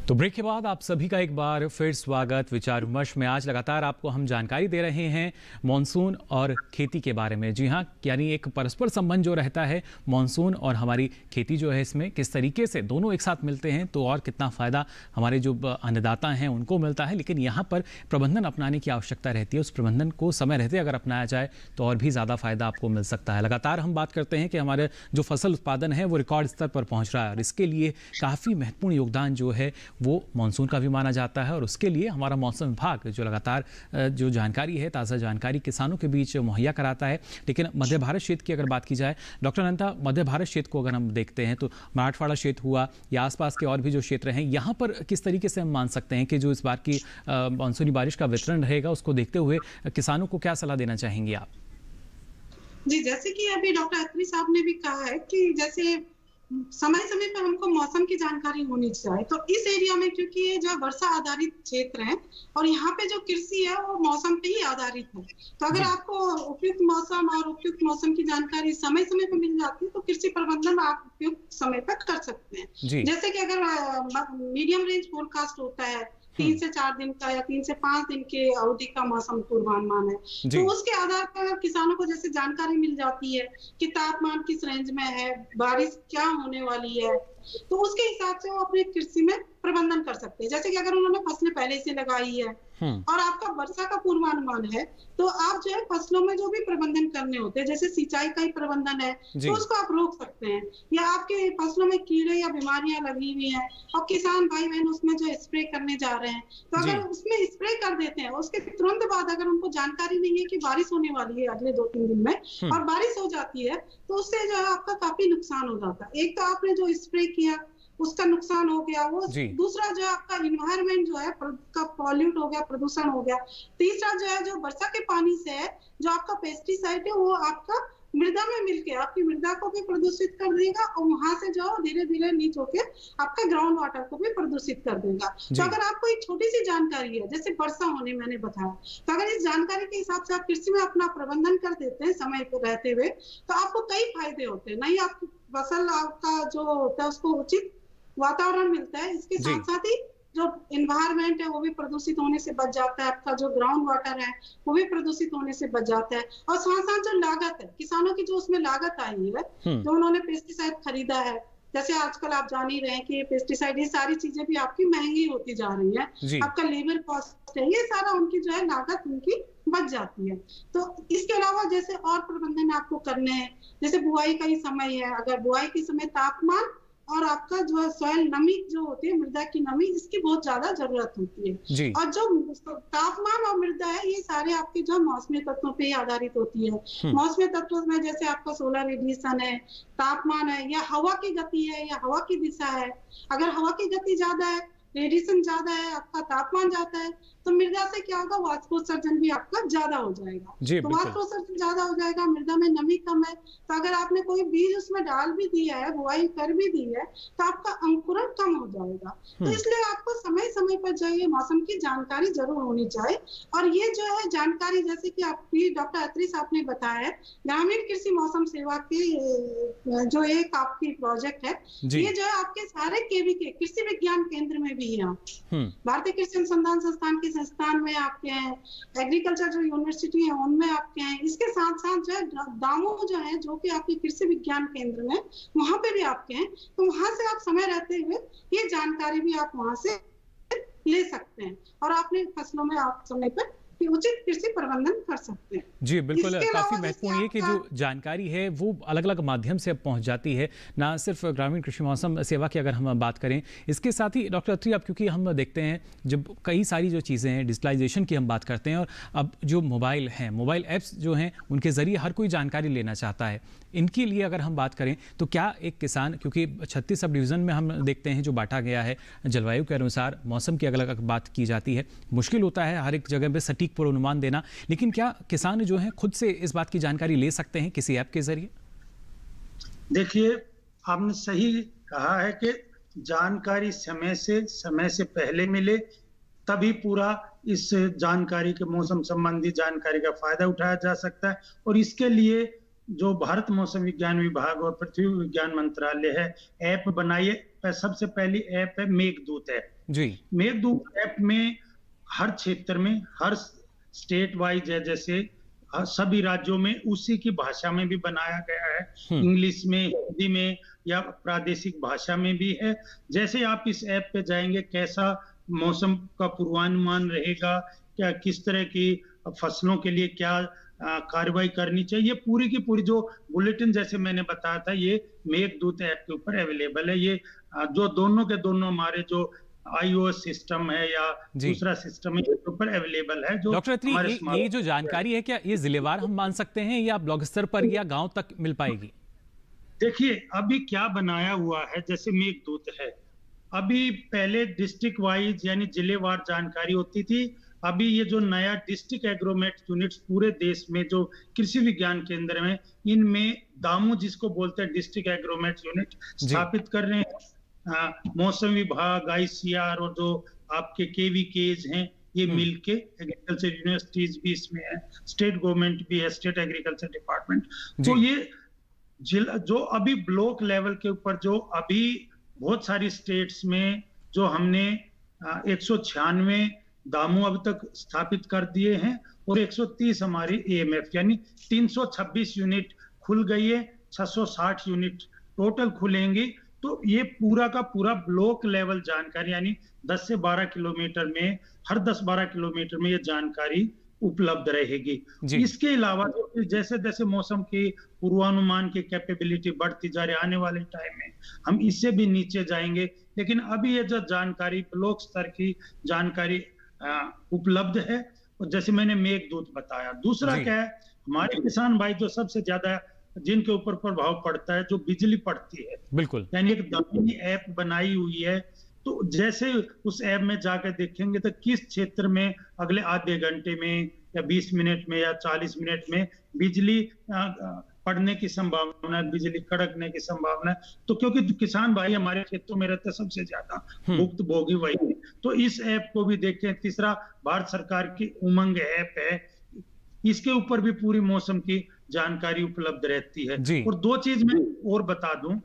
तो ब्रेक के बाद आप सभी का एक बार फिर स्वागत विचार विमर्श में। आज लगातार आपको हम जानकारी दे रहे हैं मॉनसून और खेती के बारे में। जी हाँ, यानी एक परस्पर संबंध जो रहता है मॉनसून और हमारी खेती जो है, इसमें किस तरीके से दोनों एक साथ मिलते हैं तो और कितना फ़ायदा हमारे जो अन्नदाता हैं उनको मिलता है। लेकिन यहाँ पर प्रबंधन अपनाने की आवश्यकता रहती है। उस प्रबंधन को समय रहते अगर अपनाया जाए तो और भी ज़्यादा फ़ायदा आपको मिल सकता है। लगातार हम बात करते हैं कि हमारे जो फसल उत्पादन है वो रिकॉर्ड स्तर पर पहुँच रहा है और इसके लिए काफ़ी महत्वपूर्ण योगदान जो है वो मॉनसून का भी माना जाता है। और उसके लिए हमारा मौसम विभाग जो लगातार जो जानकारी है, ताज़ा जानकारी किसानों के बीच मुहैया कराता है। लेकिन मध्य भारत क्षेत्र की अगर बात की जाए डॉक्टर अनंता, मध्य भारत क्षेत्र को अगर हम देखते हैं तो मराठवाड़ा क्षेत्र हुआ या आसपास के और भी जो क्षेत्र हैं, यहाँ पर किस तरीके से हम मान सकते हैं कि जो इस बार की मानसूनी बारिश का वितरण रहेगा उसको देखते हुए किसानों को क्या सलाह देना चाहेंगे आप? जी, जैसे कि अभी डॉक्टर अत्री साहब ने भी कहा है कि जैसे समय समय पर हमको मौसम की जानकारी होनी चाहिए। तो इस एरिया में क्योंकि ये जो वर्षा आधारित क्षेत्र है और यहाँ पे जो कृषि है वो मौसम पे ही आधारित है, तो अगर आपको उपयुक्त मौसम और उपयुक्त मौसम की जानकारी समय समय पर मिल जाती है तो कृषि प्रबंधन आप उपयुक्त समय पर कर सकते हैं। जैसे कि अगर मीडियम रेंज फोरकास्ट होता है 3 से 4 दिन का या 3 से 5 दिन के अवधि का मौसम पूर्वानुमान है, तो उसके आधार पर किसानों को जैसे जानकारी मिल जाती है कि तापमान किस रेंज में है, बारिश क्या होने वाली है, तो उसके हिसाब से वो अपने कृषि में प्रबंधन कर सकते हैं। जैसे कि अगर उन्होंने फसलें पहले से लगाई है और आपका वर्षा का पूर्वानुमान है तो आप जो है फसलों में जो भी प्रबंधन करने होते हैं, जैसे सिंचाई का ही प्रबंधन है तो उसको आप रोक सकते हैं, या आपके फसलों में कीड़े या बीमारियां लगी हुई हैं और किसान भाई बहन उसमें जो स्प्रे करने जा रहे हैं, तो अगर उसमें स्प्रे कर देते हैं उसके तुरंत बाद अगर उनको जानकारी नहीं है कि बारिश होने वाली है अगले 2-3 दिन में और बारिश हो जाती है तो उससे जो है आपका काफी नुकसान हो जाता है। एक तो आपने जो स्प्रे किया उसका नुकसान हो गया, वो दूसरा जो है आपका इन्वायरमेंट जो है का पॉल्यूट हो गया, प्रदूषण हो गया। तीसरा जो है जो वर्षा के पानी से है जो आपका पेस्टिसाइड है वो आपका मृदा में मिलके आपकी मृदा को भी प्रदूषित कर देगा और वहां से जो धीरे धीरे नीच होके आपका ग्राउंड वाटर को भी प्रदूषित कर देगा। तो अगर आपको एक छोटी सी जानकारी है जैसे वर्षा होने मैंने बताया, तो अगर इस जानकारी के हिसाब से आप कृषि में अपना प्रबंधन कर देते हैं समय पर रहते हुए तो आपको कई फायदे होते हैं। नहीं आपकी फसल आपका जो होता है उसको उचित वातावरण मिलता है, इसके साथ साथ ही जो एनवायरनमेंट है वो भी प्रदूषित होने से बच जाता है, आपका जो ग्राउंड वाटर है वो भी प्रदूषित होने से बच जाता है। और साथ साथ जो लागत है किसानों की जो उसमें लागत आई है जो उन्होंने पेस्टिसाइड खरीदा है, जैसे आजकल आप जान ही रहे हैं कि पेस्टिसाइड ये सारी चीजें भी आपकी महंगी होती जा रही है, आपका लेबर कॉस्ट है, ये सारा उनकी जो है लागत उनकी बच जाती है। तो इसके अलावा जैसे और प्रबंधन आपको करने हैं, जैसे बुआई का ही समय है, अगर बुआई के समय तापमान और आपका जो है सॉइल नमी जो होती है मृदा की नमी इसकी बहुत ज्यादा जरूरत होती है। और जो तापमान और मृदा है ये सारे आपके जो मौसमी तत्वों पे ही आधारित होती है। मौसमी तत्वों में जैसे आपका सोलर रेडिएशन है, तापमान है, या हवा की गति है, या हवा की दिशा है। अगर हवा की गति ज्यादा है रेडिएशन ज्यादा है, आपका तापमान ज्यादा है, तो मृदा से क्या होगा, वाष्पोत्सर्जन भी आपका ज्यादा हो जाएगा। तो वाष्पोत्सर्जन ज्यादा हो जाएगा, मृदा में नमी कम है, तो अगर आपने कोई बीज उसमें डाल भी दिया है, बुआई कर भी दी है, तो आपका अंकुरण कम हो जाएगा। तो इसलिए आपको समय समय पर जो ये मौसम की जानकारी जरूर होनी चाहिए। और ये जो है जानकारी, जैसे कि आपकी डॉक्टर अत्री साहब ने बताया है, ग्रामीण कृषि मौसम सेवा की जो एक आपकी प्रोजेक्ट है, ये जो है आपके सारे केवीके कृषि विज्ञान केंद्र में भी है, भारतीय कृषि अनुसंधान संस्थान के संस्थान में आपके हैं, एग्रीकल्चर जो यूनिवर्सिटी है उनमें आपके हैं, इसके साथ साथ जो है दामोह जो है, जो कि आपके कृषि विज्ञान केंद्र में, वहां पे भी आपके हैं। तो वहां से आप समय रहते हुए ये जानकारी भी आप वहां से ले सकते हैं और अपने फसलों में आप समय पर उचित कृषि प्रबंधन कर सकते हैं। जी बिल्कुल, काफी महत्वपूर्ण है कि जो जानकारी है वो अलग अलग माध्यम से पहुंच जाती है, ना सिर्फ ग्रामीण कृषि मौसम सेवा की अगर हम बात करें। इसके साथ ही डॉक्टर अत्री, अब क्योंकि हम देखते हैं जब कई सारी जो चीज़ें हैं, डिजिटलाइजेशन की हम बात करते हैं, और अब जो मोबाइल हैं, मोबाइल ऐप्स जो हैं, उनके ज़रिए हर कोई जानकारी लेना चाहता है। इनके लिए अगर हम बात करें तो क्या एक किसान, क्योंकि 36 सब डिवीज़न में हम देखते हैं जो बांटा गया है, जलवायु के अनुसार मौसम की अलग अलग बात की जाती है, मुश्किल होता है हर एक जगह पे सटीक पूर्वानुमान देना, लेकिन क्या किसान जो हैं खुद से इस बात की जानकारी ले सकते हैं किसी ऐप के जरिए? देखिए, आपने सही कहा है कि जानकारी समय से पहले मिले, तभी पूरा इस जानकारी के, मौसम संबंधी जानकारी का फायदा उठाया जा सकता है। और इसके लिए जो भारत मौसम विज्ञान विभाग और पृथ्वी विज्ञान मंत्रालय है, ऐप बनाई है। सबसे पहली ऐप है मेघदूत ऐप जी। मेघदूत ऐप में हर क्षेत्र में, हर स्टेट वाइज है, जैसे सभी राज्यों में उसी की भाषा में भी बनाया गया है, इंग्लिश में, हिंदी में या प्रादेशिक भाषा में भी है। जैसे आप इस ऐप पे जाएंगे, कैसा मौसम का पूर्वानुमान रहेगा, क्या किस तरह की फसलों के लिए क्या कार्रवाई करनी चाहिए, ये पूरी की पूरी जो बुलेटिन जैसे मैंने बताया था, ये मेघदूत ऐप के ऊपर अवेलेबल है। ये जो दोनों के दोनों हमारे जो iOS सिस्टम है या दूसरा सिस्टम है, इसके ऊपर अवेलेबल है। जो डॉक्टर अत्री, ये जो जानकारी है, क्या ये जिलेवार हम मान सकते हैं या ब्लॉक स्तर पर या गांव तक मिल पाएगी? देखिए, अभी क्या बनाया हुआ है, जैसे मेघदूत है, अभी पहले डिस्ट्रिक्ट वाइज यानी जिलेवार जानकारी होती थी। अभी ये जो नया डिस्ट्रिक्ट एग्रोमेट यूनिट्स पूरे देश में जो कृषि विज्ञान केंद्र में, इनमें दामोह जिसको बोलते हैं डिस्ट्रिक्ट एग्रोमेट यूनिट स्थापित कर रहे हैं। मौसम विभाग, ICR और जो आपके KVKs हैं, ये मिलके, एग्रीकल्चर यूनिवर्सिटीज भी इसमें है, स्टेट गवर्नमेंट भी है, स्टेट एग्रीकल्चर डिपार्टमेंट। तो ये जो अभी ब्लॉक लेवल के ऊपर जो अभी बहुत सारी स्टेट्स में जो हमने 196 दामों अब तक स्थापित कर दिए हैं और 130 हमारी AMF यानी 326 यूनिट खुल गई है, 660 यूनिट टोटल खुलेंगी। तो ये पूरा का पूरा ब्लॉक लेवल जानकारी, यानी 10 से 12 किलोमीटर में, हर 10-12 किलोमीटर में ये जानकारी उपलब्ध रहेगी। इसके अलावा जैसे जैसे मौसम की पूर्वानुमान की कैपेबिलिटी बढ़ती जा रही है, आने वाले टाइम में हम इससे भी नीचे जाएंगे, लेकिन अभी ये जो जानकारी ब्लॉक स्तर की जानकारी उपलब्ध है। और जैसे मैंने मेघदूत बताया, दूसरा क्या है, हमारे किसान भाई जो सबसे ज्यादा जिनके ऊपर प्रभाव पड़ता है, जो बिजली पड़ती है, बिल्कुल, यानी एक दामिनी ऐप बनाई हुई है। तो जैसे उस ऐप में जाकर देखेंगे तो किस क्षेत्र में अगले आधे घंटे में या 20 मिनट में या 40 मिनट में बिजली पड़ने की संभावना है, बिजली कड़कने की संभावना है। तो क्योंकि किसान भाई हमारे खेतों में रहते सबसे ज्यादा भुक्तभोगी वही है, तो इस ऐप को भी देखें। तीसरा, भारत सरकार की उमंग ऐप है, इसके ऊपर भी पूरी मौसम की जानकारी उपलब्ध रहती है। और दो चीज मैं और बता दूं,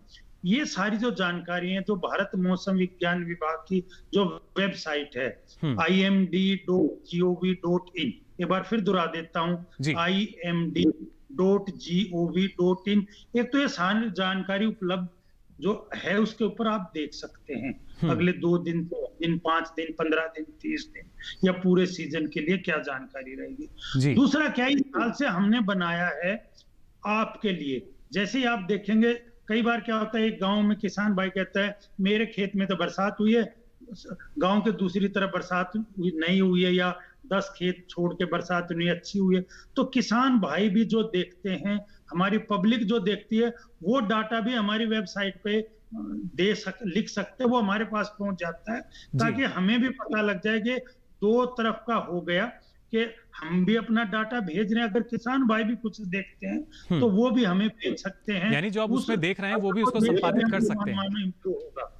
ये सारी जो जानकारी है, जो भारत मौसम विज्ञान विभाग की जो वेबसाइट है imd.gov.in, एक बार फिर दोहरा देता हूं, imd.gov.in, एक तो ये सारी जानकारी उपलब्ध जो है उसके ऊपर आप देख सकते हैं अगले 2 दिन, 5 दिन, 15 दिन, 30 दिन या पूरे सीजन के लिए क्या जानकारी रहेगी। दूसरा क्या, इस साल से हमने बनाया है आपके लिए। जैसे ही आप देखेंगे, कई बार क्या होता है, एक गांव में किसान भाई कहता है मेरे खेत में तो बरसात हुई है, गांव के दूसरी तरफ बरसात नहीं हुई है, या 10 खेत छोड़ के बरसात नहीं अच्छी हुई है। तो किसान भाई भी जो देखते हैं हमारी पब्लिक जो देखती है वो डाटा भी हमारी वेबसाइट पे लिख सकते हैं, वो हमारे पास पहुंच जाता है, ताकि हमें भी पता लग जाए कि दो तरफ का हो गया, कि हम भी अपना डाटा भेज रहे हैं, अगर किसान भाई भी कुछ देखते हैं तो वो भी हमें भेज सकते हैं, यानी जो आप उसमें देख रहे हैं वो भी उसको संपादित कर सकते हैं।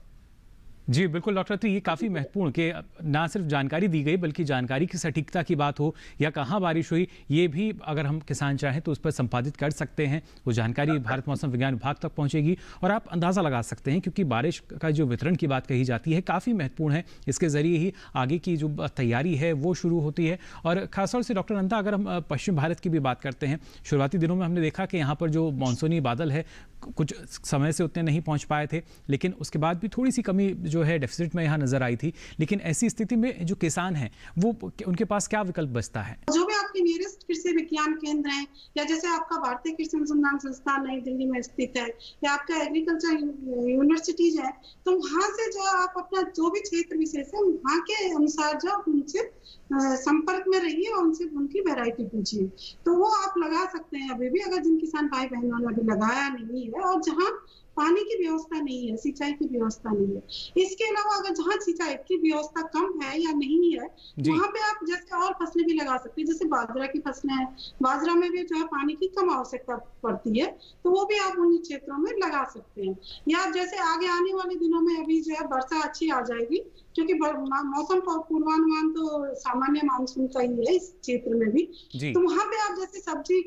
जी बिल्कुल डॉक्टर अत्री, ये काफ़ी महत्वपूर्ण कि ना सिर्फ जानकारी दी गई बल्कि जानकारी की सटीकता की बात हो या कहाँ बारिश हुई, ये भी अगर हम किसान चाहें तो उस पर संपादित कर सकते हैं। वो जानकारी भारत मौसम विज्ञान विभाग तक पहुंचेगी और आप अंदाज़ा लगा सकते हैं, क्योंकि बारिश का जो वितरण की बात कही जाती है काफ़ी महत्वपूर्ण है। इसके ज़रिए ही आगे की जो तैयारी है वो शुरू होती है। और खासतौर से डॉक्टर अनंता, अगर हम पश्चिम भारत की भी बात करते हैं, शुरुआती दिनों में हमने देखा कि यहाँ पर जो मानसूनी बादल है कुछ समय से उतने नहीं पहुँच पाए थे, लेकिन उसके बाद भी थोड़ी सी कमी जो है डेफिसिट में यहाँ नजर आई थी। लेकिन ऐसी स्थिति में जो किसान हैं वो उनके पास क्या विकल्प बचता है? जो भी आपके नियरेस्ट कृषि विज्ञान केंद्र हैं, या जैसे आपका भारतीय कृषि अनुसंधान संस्थान नई दिल्ली में स्थित है, या आपका एग्रीकल्चर यूनिवर्सिटीज है, तो वहां से जो आप अपना जो भी क्षेत्र विशेष है वहां के अनुसार जो उनसे संपर्क में रहिए और उनसे उनकी वैरायटी पूछिए, तो वो आप लगा सकते हैं अभी भी, अगर जिन किसान भाई बहनों ने अभी लगाया नहीं है और जहाँ पानी की व्यवस्था नहीं है, सिंचाई की व्यवस्था नहीं है। इसके अलावा अगर जहाँ सिंचाई की व्यवस्था कम है या नहीं है, वहाँ पे आप जैसे और फसलें भी लगा सकते हैं, जैसे बाजरा की फसलें हैं, बाजरा में भी जो है पानी की कम आवश्यकता पड़ती है, तो वो भी आप उन क्षेत्रों में लगा सकते हैं। या जैसे आगे आने वाले दिनों में अभी जो है वर्षा अच्छी आ जाएगी, क्योंकि मौसम पूर्वानुमान तो सामान्य मानसून का ही है इस क्षेत्र में भी, तो वहाँ पे आप जैसे सब्जी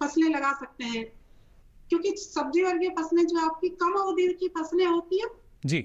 फसलें लगा सकते हैं, क्योंकि सब्जी वर्गीय फसलें जो आपकी कम अवधि की फसलें होती है जी,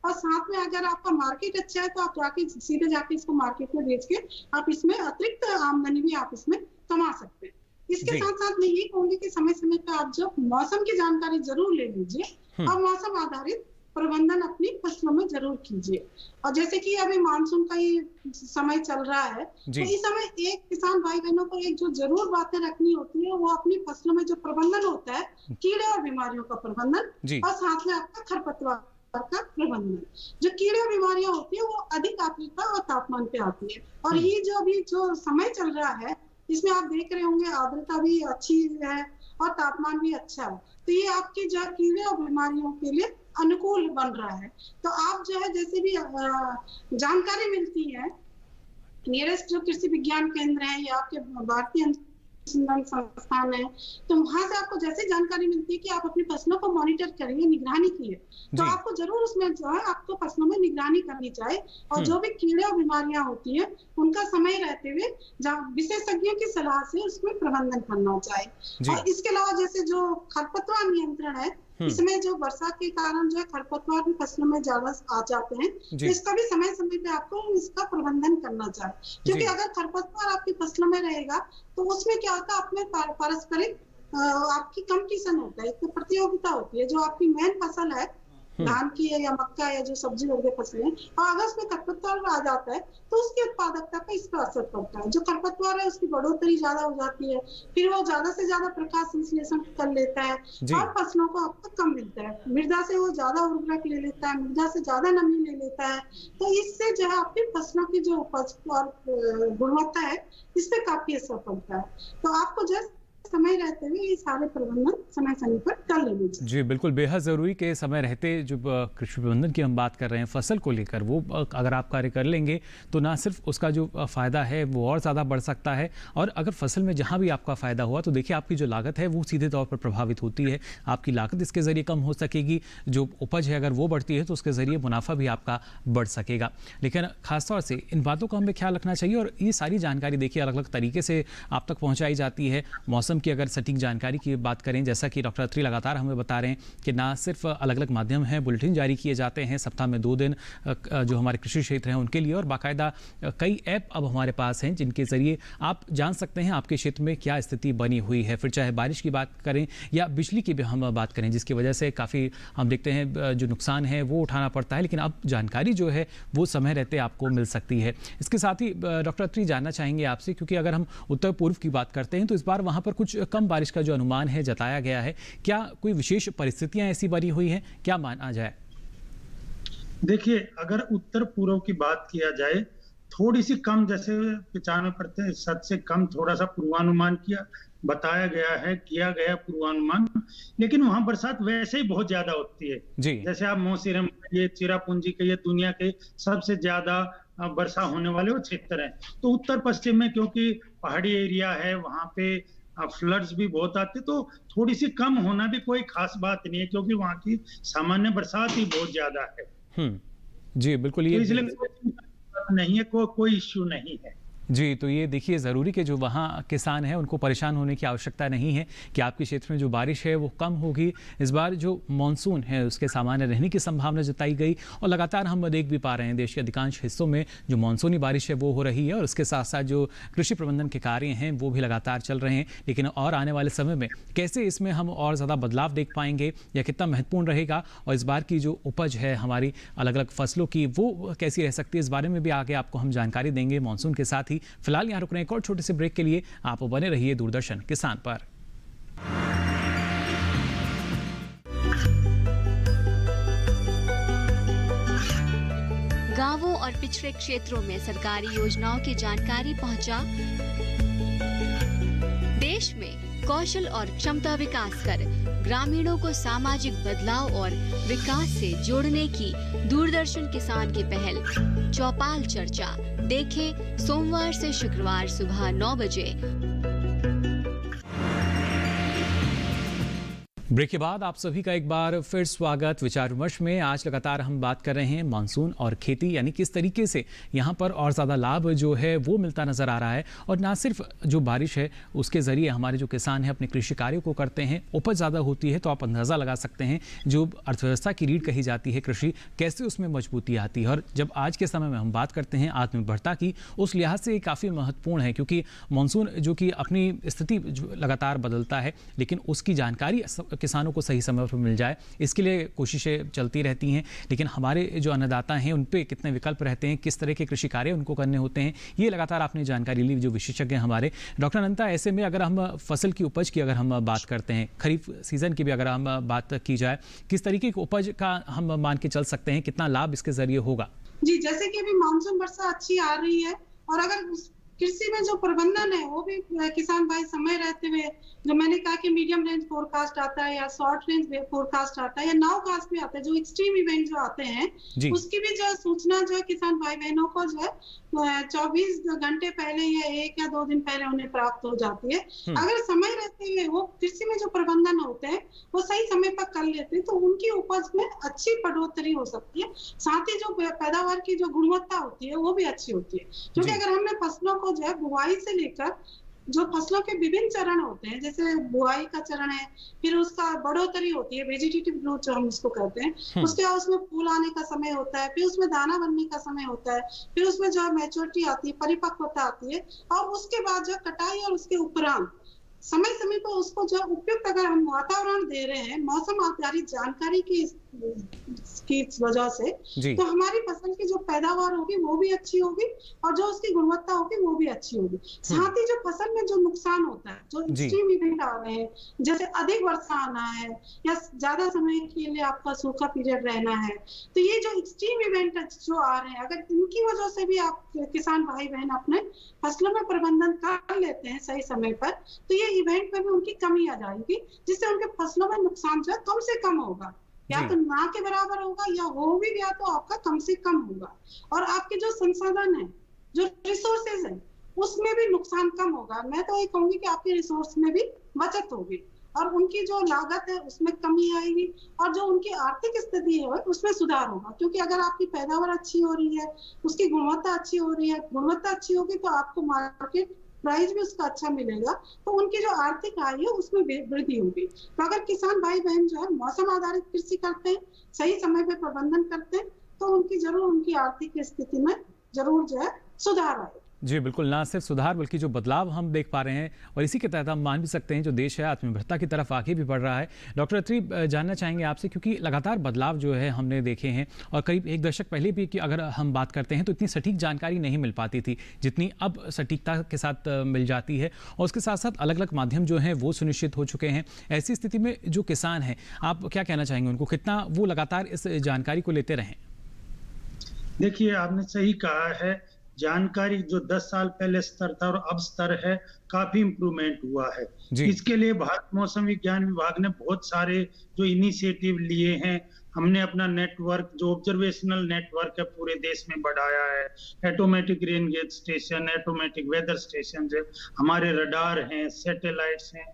और साथ में अगर आपका मार्केट अच्छा है तो आप सीधे जाके इसको मार्केट में बेच के आप इसमें अतिरिक्त आमदनी भी आप इसमें कमा सकते हैं। इसके साथ साथ मैं ये कहूंगी कि समय समय पर आप जो मौसम की जानकारी जरूर ले लीजिए और मौसम आधारित प्रबंधन अपनी फसलों में जरूर कीजिए। और जैसे कि अभी मानसून का ही समय चल रहा है, तो इस समय एक किसान भाई बहनों को एक जो जरूर बातें रखनी होती है, वो अपनी फसलों में जो प्रबंधन होता है, कीड़े और बीमारियों का प्रबंधन और साथ में आपका खरपतवार का प्रबंधन। जो कीड़े और बीमारियां होती है वो अधिक आर्द्रता और तापमान पे आती है, और ये जो अभी जो समय चल रहा है इसमें आप देख रहे होंगे आर्द्रता भी अच्छी है और तापमान भी अच्छा है, तो ये आपकी जो कीड़े और बीमारियों के लिए अनुकूल बन रहा है। तो आप जो है जैसे भी जानकारी मिलती है, नियरेस्ट जो कृषि विज्ञान केंद्र है या आपके भारतीय अनुसंधान संस्थान है, तो वहां से आपको जैसे जानकारी मिलती है कि आप अपनी फसलों को मॉनिटर करिए, निगरानी कीजिए, तो आपको जरूर उसमें जो है आपको फसलों में निगरानी करनी चाहिए, और जो भी कीड़े और बीमारियां होती है उनका समय रहते हुए विशेषज्ञों की सलाह से उसमें प्रबंधन करना चाहिए। और इसके अलावा जैसे जो खरपतवार नियंत्रण है, इसमें जो वर्षा के कारण जो है खरपतवार भी फसलों में ज्यादा आ जाते हैं, तो इसका भी समय समय पे आपको इसका प्रबंधन करना चाहिए, क्योंकि अगर खरपतवार आपकी फसलों में रहेगा तो उसमें क्या होता है, अपने पारस्परिक आपकी कंपटीशन होता है, एक तो प्रतियोगिता होती है, जो आपकी मेन फसल है धान की है या मक्का या जो सब्जी वर्गीय फसलें, और अगर उसमें खरपतवार आ जाता है तो उसकी उत्पादकता पर इस पर असर पड़ता है। जो खरपतवार है उसकी बढ़ोतरी ज्यादा हो जाती है, फिर वो ज्यादा से ज्यादा प्रकाश संश्लेषण कर लेता है और फसलों को आपको कम मिलता है, मृदा से वो ज्यादा उर्वरक ले लेता है, मृदा से ज्यादा नमी ले लेता है, तो इससे जो है आपकी फसलों की जो उपज और गुणवत्ता है इस पे काफी असर पड़ता है। तो आपको जो समय रहते हुए ये सारे प्रबंधन समय समय पर कर लेने चाहिए। जी बिल्कुल, बेहद ज़रूरी के समय रहते जो कृषि प्रबंधन की हम बात कर रहे हैं फसल को लेकर, वो अगर आप कार्य कर लेंगे तो ना सिर्फ उसका जो फ़ायदा है वो और ज़्यादा बढ़ सकता है, और अगर फसल में जहाँ भी आपका फ़ायदा हुआ तो देखिए आपकी जो लागत है वो सीधे तौर पर प्रभावित होती है, आपकी लागत इसके ज़रिए कम हो सकेगी, जो उपज है अगर वो बढ़ती है तो उसके ज़रिए मुनाफा भी आपका बढ़ सकेगा। लेकिन ख़ासतौर से इन बातों का हमें ख्याल रखना चाहिए, और ये सारी जानकारी देखिए अलग अलग तरीके से आप तक पहुँचाई जाती है। मौसम की अगर सटीक जानकारी की बात करें, जैसा कि डॉक्टर अत्री लगातार हमें बता रहे हैं कि ना सिर्फ अलग अलग माध्यम हैं, बुलेटिन जारी किए जाते हैं सप्ताह में 2 दिन जो हमारे कृषि क्षेत्र हैं उनके लिए, और बाकायदा कई ऐप अब हमारे पास हैं जिनके ज़रिए आप जान सकते हैं आपके क्षेत्र में क्या स्थिति बनी हुई है। फिर चाहे बारिश की बात करें या बिजली की भी हम बात करें, जिसकी वजह से काफ़ी हम देखते हैं जो नुकसान है वो उठाना पड़ता है, लेकिन अब जानकारी जो है वो समय रहते आपको मिल सकती है। इसके साथ ही डॉक्टर अत्री जानना चाहेंगे आपसे, क्योंकि अगर हम उत्तर पूर्व की बात करते हैं तो इस बार वहाँ पर कुछ कम बारिश का जो अनुमान है जताया गया है, क्या कोई विशेष परिस्थितियां ऐसी बनी हुई हैं, क्या माना जाए? देखिए, अगर उत्तर पूर्व की बात किया जाए थोड़ी सी कम, जैसे 95% से कम थोड़ा सा पूर्वानुमान बताया गया पूर्वानुमान, लेकिन वहां बरसात वैसे ही बहुत ज्यादा होती है जी। जैसे आप मौसिनराम ये चिरापुंजी के ये दुनिया के सबसे ज्यादा वर्षा होने वाले वो क्षेत्र हैं। तो उत्तर पश्चिम में क्योंकि पहाड़ी एरिया है, वहां पे फ्लड्स भी बहुत आते, तो थोड़ी सी कम होना भी कोई खास बात नहीं है, क्योंकि वहां की सामान्य बरसात ही बहुत ज्यादा है। जी बिल्कुल, ये तो इसलिए नहीं है, कोई इश्यू नहीं है। जी, तो ये देखिए ज़रूरी कि जो वहाँ किसान हैं उनको परेशान होने की आवश्यकता नहीं है कि आपके क्षेत्र में जो बारिश है वो कम होगी। इस बार जो मॉनसून है उसके सामान्य रहने की संभावना जताई गई और लगातार हम देख भी पा रहे हैं देश के अधिकांश हिस्सों में जो मॉनसूनी बारिश है वो हो रही है और उसके साथ साथ जो कृषि प्रबंधन के कार्य हैं वो भी लगातार चल रहे हैं। लेकिन और आने वाले समय में कैसे इसमें हम और ज़्यादा बदलाव देख पाएंगे या कितना महत्वपूर्ण रहेगा और इस बार की जो उपज है हमारी अलग अलग फसलों की वो कैसी रह सकती है, इस बारे में भी आगे आपको हम जानकारी देंगे मॉनसून के साथ ही। फिलहाल यहाँ रुकने एक और छोटे से ब्रेक के लिए आप बने रहिए दूरदर्शन किसान पर। गांवों और पिछड़े क्षेत्रों में सरकारी योजनाओं की जानकारी पहुंचा। देश में कौशल और क्षमता विकास कर ग्रामीणों को सामाजिक बदलाव और विकास से जोड़ने की दूरदर्शन किसान की पहल चौपाल चर्चा देखें सोमवार से शुक्रवार सुबह 9 बजे। ब्रेक के बाद आप सभी का एक बार फिर स्वागत विचार विमर्श में। आज लगातार हम बात कर रहे हैं मानसून और खेती, यानी किस तरीके से यहाँ पर और ज़्यादा लाभ जो है वो मिलता नज़र आ रहा है और ना सिर्फ जो बारिश है उसके ज़रिए हमारे जो किसान हैं अपने कृषि कार्यों को करते हैं, उपज ज़्यादा होती है तो आप अंदाज़ा लगा सकते हैं जो अर्थव्यवस्था की रीढ़ कही जाती है कृषि, कैसे उसमें मजबूती आती है। और जब आज के समय में हम बात करते हैं आत्मनिर्भरता की, उस लिहाज से काफ़ी महत्वपूर्ण है क्योंकि मानसून जो कि अपनी स्थिति लगातार बदलता है, लेकिन उसकी जानकारी किसानों को सही समय पर मिल जाए इसके लिए कोशिशें चलती रहती हैं। लेकिन हमारे जो अन्नदाता हैं उन पे कितने विकल्प रहते हैं, किस तरह के कृषि कार्य उनको करने होते हैं, ये लगातार आपने जानकारी ली जो विशेषज्ञ हैं हमारे। डॉक्टर अनंता, ऐसे में अगर हम फसल की उपज की अगर हम बात करते हैं, खरीफ सीजन की भी अगर हम बात की जाए, किस तरीके की उपज का हम मान के चल सकते हैं, कितना लाभ इसके जरिए होगा? जी, जैसे कि अभी मानसून वर्षा अच्छी आ रही है और अगर कृषि में जो प्रबंधन है वो भी किसान भाई समय रहते हुए, जो मैंने कहा कि मीडियम रेंज फोरकास्ट आता है या शॉर्ट रेंज फोरकास्ट आता है या नाउकास्ट भी आता है, जो एक्सट्रीम इवेंट जो आते हैं उसकी भी जो सूचना जो है किसान भाई बहनों को जो है 24 घंटे पहले या 1 या 2 दिन पहले उन्हें प्राप्त हो जाती है। अगर समय रहते हुए वो कृषि में जो प्रबंधन होते हैं वो सही समय पर कर लेते हैं तो उनकी उपज में अच्छी बढ़ोतरी हो सकती है, साथ ही जो पैदावार की जो गुणवत्ता होती है वो भी अच्छी होती है। क्योंकि अगर हमने फसलों को जो है बुआई से लेकर जो फसलों के विभिन्न चरण होते हैं, जैसे बुआई का चरण है, फिर उसका बढ़ोतरी होती है, वेजिटेटिव ग्रोथ जो हम उसको कहते हैं, उसके बाद उसमें फूल आने का समय होता है, फिर उसमें दाना बनने का समय होता है, फिर उसमें जो मैच्योरिटी आती है, परिपक्वता आती है और उसके बाद जो कटाई और उसके उपरांत समय समय पर उसको जो उपयुक्त अगर हम वातावरण दे रहे हैं मौसम आधारित जानकारी की वजह से, तो हमारी फसल की जो पैदावार होगी वो भी अच्छी होगी और जो उसकी गुणवत्ता होगी वो भी अच्छी होगी। साथ ही जो फसल में जो नुकसान होता है, जो एक्सट्रीम इवेंट आ रहे हैं, जैसे अधिक वर्षा आना है या ज्यादा समय के लिए आपका सूखा पीरियड रहना है, तो ये जो एक्सट्रीम इवेंट जो आ रहे हैं अगर इनकी वजह से भी आप किसान भाई बहन अपने फसलों में प्रबंधन कर लेते हैं सही समय पर, तो ये इवेंट में भी उनकी कमी आ जाएगी, जिससे उनके फसलों में नुकसान जो है कम से कम होगा, या तो ना के बराबर होगा या हो भी गया तो आपका कम से कम होगा। और आपके जो संसाधन है, जो रिसोर्सेज है, उसमें भी नुकसान कम होगा। मैं तो ये कहूंगी कि आपके रिसोर्स में भी बचत होगी और उनकी जो लागत है उसमें कमी आएगी और जो उनकी आर्थिक स्थिति है उसमें सुधार होगा। क्योंकि अगर आपकी पैदावार अच्छी हो रही है, उसकी गुणवत्ता अच्छी हो रही है, गुणवत्ता अच्छी होगी तो आपको मार्केट प्राइस भी उसका अच्छा मिलेगा, तो उनकी जो आर्थिक आय है उसमें वृद्धि होगी। तो अगर किसान भाई बहन जो है मौसम आधारित कृषि करते हैं, सही समय पे प्रबंधन करते हैं, तो उनकी जरूर उनकी आर्थिक स्थिति में जरूर जो है सुधार आएगा। जी बिल्कुल, ना सिर्फ सुधार बल्कि जो बदलाव हम देख पा रहे हैं और इसी के तहत हम मान भी सकते हैं जो देश है आत्मनिर्भरता की तरफ आगे भी बढ़ रहा है। डॉक्टर अत्री, जानना चाहेंगे आपसे क्योंकि लगातार बदलाव जो है हमने देखे हैं और करीब 1 दशक पहले भी कि अगर हम बात करते हैं तो इतनी सटीक जानकारी नहीं मिल पाती थी जितनी अब सटीकता के साथ मिल जाती है और उसके साथ साथ अलग अलग माध्यम जो हैं वो सुनिश्चित हो चुके हैं। ऐसी स्थिति में जो किसान हैं, आप क्या कहना चाहेंगे उनको, कितना वो लगातार इस जानकारी को लेते रहें? देखिए, आपने सही कहा है, जानकारी जो 10 साल पहले स्तर था और अब स्तर है, काफी इम्प्रूवमेंट हुआ है। इसके लिए भारत मौसम विज्ञान विभाग ने बहुत सारे जो इनिशिएटिव लिए हैं। हमने अपना नेटवर्क जो ऑब्जर्वेशनल नेटवर्क है पूरे देश में बढ़ाया है। Automatic rain gauge station, automatic weather station है, हमारे रडार हैं, सैटेलाइट्स हैं,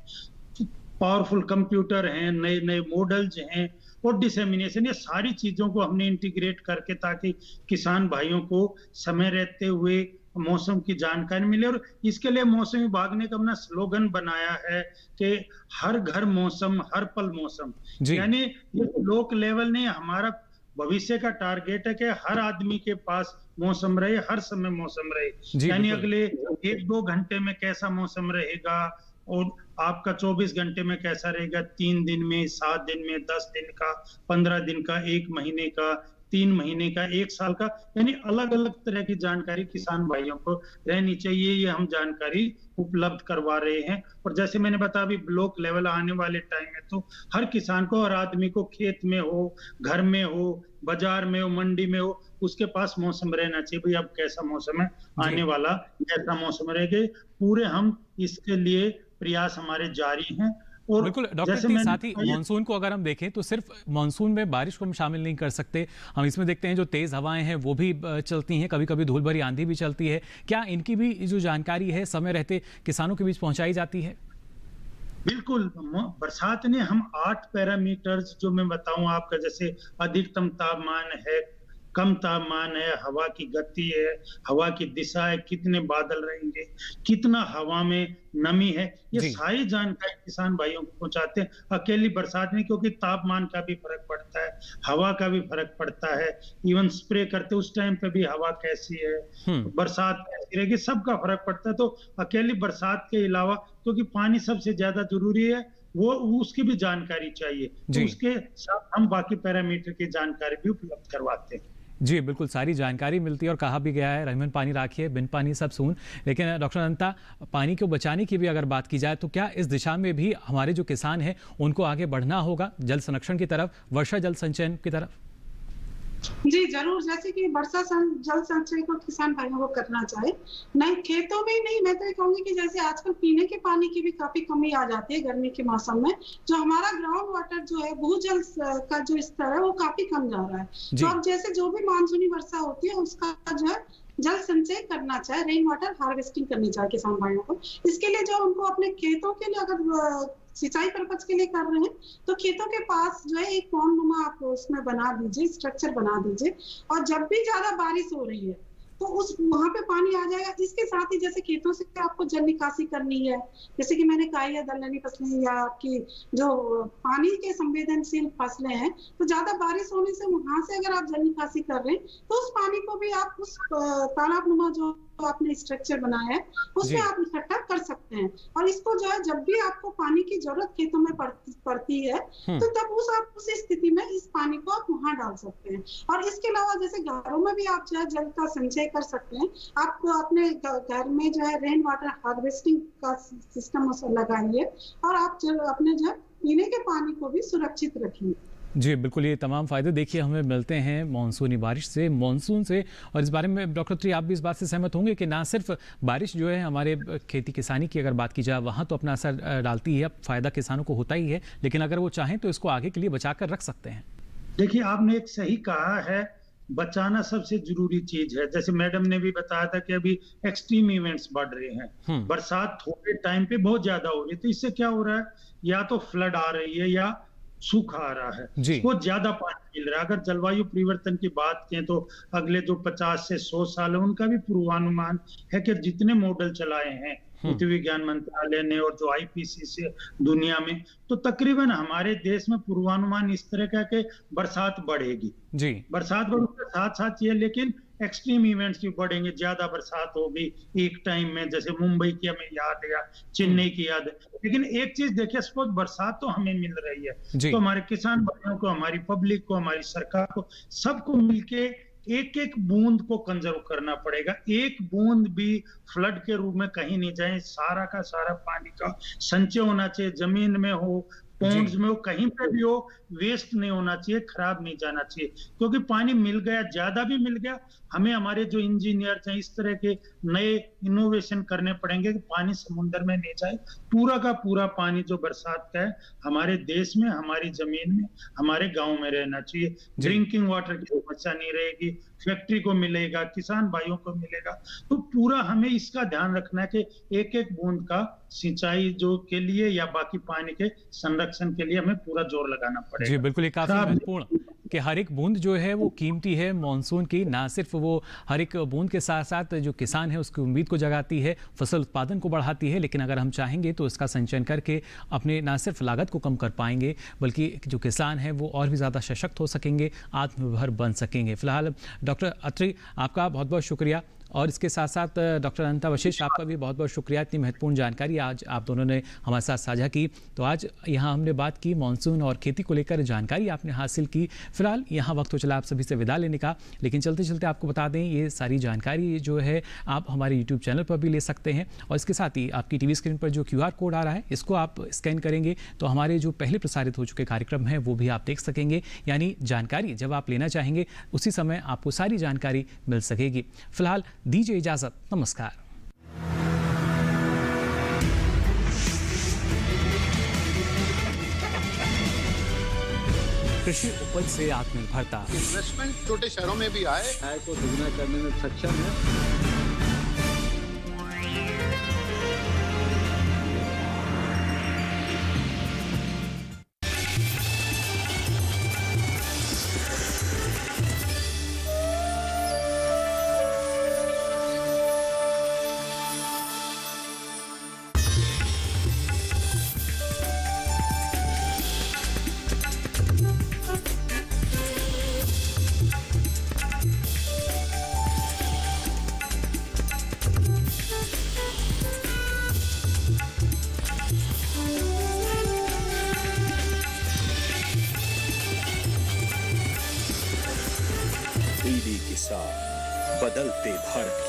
पावरफुल कंप्यूटर हैं, नए नए मॉडल्स हैं और डिसेमिनेशन, ये सारी चीजों को हमने इंटीग्रेट करके ताकि किसान भाइयों को समय रहते हुए मौसम की जानकारी मिले। और इसके लिए मौसम विभाग ने अपना स्लोगन बनाया है कि हर घर मौसम, हर पल मौसम। यानी ये लोक लेवल नहीं, हमारा भविष्य का टारगेट है कि हर आदमी के पास मौसम रहे, हर समय मौसम रहे। यानी अगले 1-2 घंटे में कैसा मौसम रहेगा और आपका 24 घंटे में कैसा रहेगा, 3 दिन में, 7 दिन में, 10 दिन का, 15 दिन का, 1 महीने का, 3 महीने का, 1 साल का, यानी अलग अलग तरह की जानकारी किसान भाइयों को रहनी चाहिए। ये हम जानकारी उपलब्ध करवा रहे हैं। और जैसे मैंने बताया अभी ब्लॉक लेवल आने वाले टाइम में तो हर किसान को, हर आदमी को खेत में हो, घर में हो, बाजार में हो, मंडी में हो, उसके पास मौसम रहना चाहिए। भाई अब कैसा मौसम है, आने वाला कैसा मौसम रहेगा, पूरे हम इसके लिए प्रयास हमारे जारी हैं। और बिल्कुल डॉक्टर, साथ ही मानसून को अगर हम देखें तो सिर्फ मानसून में बारिश को हम शामिल नहीं कर सकते। हम इसमें देखते हैं जो तेज हवाएं हैं वो भी चलती हैं, कभी कभी धूल भरी आंधी भी चलती है। क्या इनकी भी जो जानकारी है समय रहते किसानों के बीच पहुंचाई जाती है? बिल्कुल, बरसात ने हम 8 पैरामीटर्स जो मैं बताऊं आपका, जैसे अधिकतम तापमान है, कम तापमान है, हवा की गति है, हवा की दिशा है, कितने बादल रहेंगे, कितना हवा में नमी है, ये सारी जानकारी किसान भाइयों को पहुंचाते हैं। अकेली बरसात नहीं, क्योंकि तापमान का भी फर्क पड़ता है, हवा का भी फर्क पड़ता है, इवन स्प्रे करते उस टाइम पे भी हवा कैसी है, बरसात कैसी रहेगी, सबका फर्क पड़ता है। तो अकेली बरसात के अलावा, क्योंकि पानी सबसे ज्यादा जरूरी है, वो उसकी भी जानकारी चाहिए, तो उसके साथ हम बाकी पैरामीटर की जानकारी भी उपलब्ध करवाते हैं। जी बिल्कुल, सारी जानकारी मिलती है और कहा भी गया है रहीमन पानी राखिए, बिन पानी सब सून। लेकिन डॉक्टर अनंता, पानी को बचाने की भी अगर बात की जाए तो क्या इस दिशा में भी हमारे जो किसान हैं उनको आगे बढ़ना होगा, जल संरक्षण की तरफ, वर्षा जल संचयन की तरफ? जी जरूर, जैसे कि वर्षा जल संचय को किसान भाइयों को करना चाहिए, नहीं खेतों में नहीं, मैं तो ये कहूंगी कि जैसे आजकल पीने के पानी की भी काफी कमी आ जाती है गर्मी के मौसम में, जो हमारा ग्राउंड वाटर जो है, भूजल का जो स्तर है वो काफी कम जा रहा है। तो अब जैसे जो भी मानसूनी वर्षा होती है उसका जो है जल संचय करना चाहिए, रेन वाटर हार्वेस्टिंग करनी चाहिए किसान भाइयों को। इसके लिए जो उनको अपने खेतों के लिए अगर सिंचाई पर्पज के लिए कर रहे हैं तो खेतों के पास जो है एक पौंडनुमा आप उसमें बना दीजिए, स्ट्रक्चर बना दीजिए, और जब भी ज्यादा बारिश हो रही है तो उस वहां पे पानी आ जाएगा। इसके साथ ही जैसे खेतों से आपको जल निकासी करनी है, जैसे कि मैंने कहा है दलदली फसलें या आपकी जो पानी के संवेदनशील फसलें हैं, तो ज्यादा बारिश होने से वहां से अगर आप जल निकासी कर रहे हैं तो उस पानी को भी आप उस तालाबनुमा जो आपने स्ट्रक्चर बनाया है उसमें आप इकट्ठा कर सकते हैं। और इसको जो है जब भी आपको पानी की जरूरत खेतों में पड़ती है तो तब आप उस स्थिति में इस पानी को आप वहां डाल सकते हैं। और इसके अलावा जैसे घरों में भी आप जो है जल का संचय कर सकते हैं। आपको अपने घर में जो है रेन वाटर हार्वेस्टिंग का सिस्टम लगाइए और आप अपने जो पीने के पानी को भी सुरक्षित रखिए। जी बिल्कुल, ये तमाम फ़ायदे देखिए हमें मिलते हैं मानसूनी बारिश से, मानसून से। और इस बारे में डॉक्टर त्री आप भी इस बात से सहमत होंगे कि ना सिर्फ बारिश जो है हमारे खेती किसानी की अगर बात की जाए वहाँ तो अपना असर डालती है, फ़ायदा किसानों को होता ही है, लेकिन अगर वो चाहें तो इसको आगे के लिए बचा कर रख सकते हैं। देखिए आपने एक सही कहा है, बचाना सबसे जरूरी चीज है। जैसे मैडम ने भी बताया था कि अभी एक्सट्रीम इवेंट्स बढ़ रहे हैं, बरसात थोड़े टाइम पे बहुत ज्यादा हो रही है, तो इससे क्या हो रहा है, या तो फ्लड आ रही है या सूखा आ रहा है, बहुत ज्यादा पानी मिल रहा है। अगर जलवायु परिवर्तन की बात करें तो अगले जो 50 से 100 साल है उनका भी पूर्वानुमान है कि जितने मॉडल चलाए हैं पृथ्वी विज्ञान मंत्रालय ने और जो IPCC दुनिया में, तो तकरीबन हमारे देश में पूर्वानुमान इस तरह का कि बरसात बढ़ेगी। बरसात बढ़ने के साथ साथ ये, लेकिन एक्सट्रीम इवेंट्स भी बढ़ेंगे, ज्यादा बरसात होगी एक टाइम में, जैसे मुंबई की हमें याद है या चेन्नई की याद है। लेकिन एक चीज देखिए, सपोज बरसात तो हमें मिल रही है, तो हमारे किसान भाइयों को, हमारी पब्लिक को, हमारी सरकार को, सबको मिलके एक एक बूंद को कंजर्व करना पड़ेगा। एक बूंद भी फ्लड के रूप में कहीं नहीं जाए, सारा का सारा पानी का संचय होना चाहिए, जमीन में हो, पॉन्ड्स में हो, कहीं पे भी हो, वेस्ट नहीं होना चाहिए, खराब नहीं जाना चाहिए। क्योंकि पानी मिल गया, ज्यादा भी मिल गया, हमें हमारे जो इंजीनियर्स हैं इस तरह के नए इनोवेशन करने पड़ेंगे कि पानी समुद्र में नहीं जाए। पूरा का पूरा पानी जो बरसात का है हमारे देश में, हमारी जमीन में, हमारे गांव में रहना चाहिए। ड्रिंकिंग वाटर की समस्या नहीं रहेगी, फैक्ट्री को मिलेगा, किसान भाइयों को मिलेगा। तो पूरा हमें इसका ध्यान रखना है कि एक एक बूंद का सिंचाई जो के लिए या बाकी पानी के संरक्षण के लिए हमें पूरा जोर लगाना पड़ेगा। जी बिल्कुल, ये काफी महत्वपूर्ण कि हर एक बूंद जो है वो कीमती है मॉनसून की। ना सिर्फ वो हर एक बूंद के साथ साथ जो किसान है उसकी उम्मीद को जगाती है, फसल उत्पादन को बढ़ाती है, लेकिन अगर हम चाहेंगे तो इसका संचयन करके अपने ना सिर्फ लागत को कम कर पाएंगे बल्कि जो किसान है वो और भी ज़्यादा सशक्त हो सकेंगे, आत्मनिर्भर बन सकेंगे। फिलहाल डॉक्टर अत्री आपका बहुत बहुत शुक्रिया, और इसके साथ साथ डॉक्टर अनंता वशिष्ठ आपका भी बहुत बहुत शुक्रिया। इतनी महत्वपूर्ण जानकारी आज आप दोनों ने हमारे साथ साझा की। तो आज यहाँ हमने बात की मॉनसून और खेती को लेकर, जानकारी आपने हासिल की। फिलहाल यहाँ वक्त हो चला आप सभी से विदा लेने का, लेकिन चलते चलते आपको बता दें ये सारी जानकारी जो है आप हमारे यूट्यूब चैनल पर भी ले सकते हैं, और इसके साथ ही आपकी टीवी स्क्रीन पर जो QR कोड आ रहा है इसको आप स्कैन करेंगे तो हमारे जो पहले प्रसारित हो चुके कार्यक्रम हैं वो भी आप देख सकेंगे। यानी जानकारी जब आप लेना चाहेंगे उसी समय आपको सारी जानकारी मिल सकेगी। फिलहाल दीजिए इजाजत, नमस्कार। कृषि उपज से आत्मनिर्भरता, इन्वेस्टमेंट छोटे शहरों में भी आए। आय को दुगना करने में सक्षम है। टीवी के साथ बदलते भारत।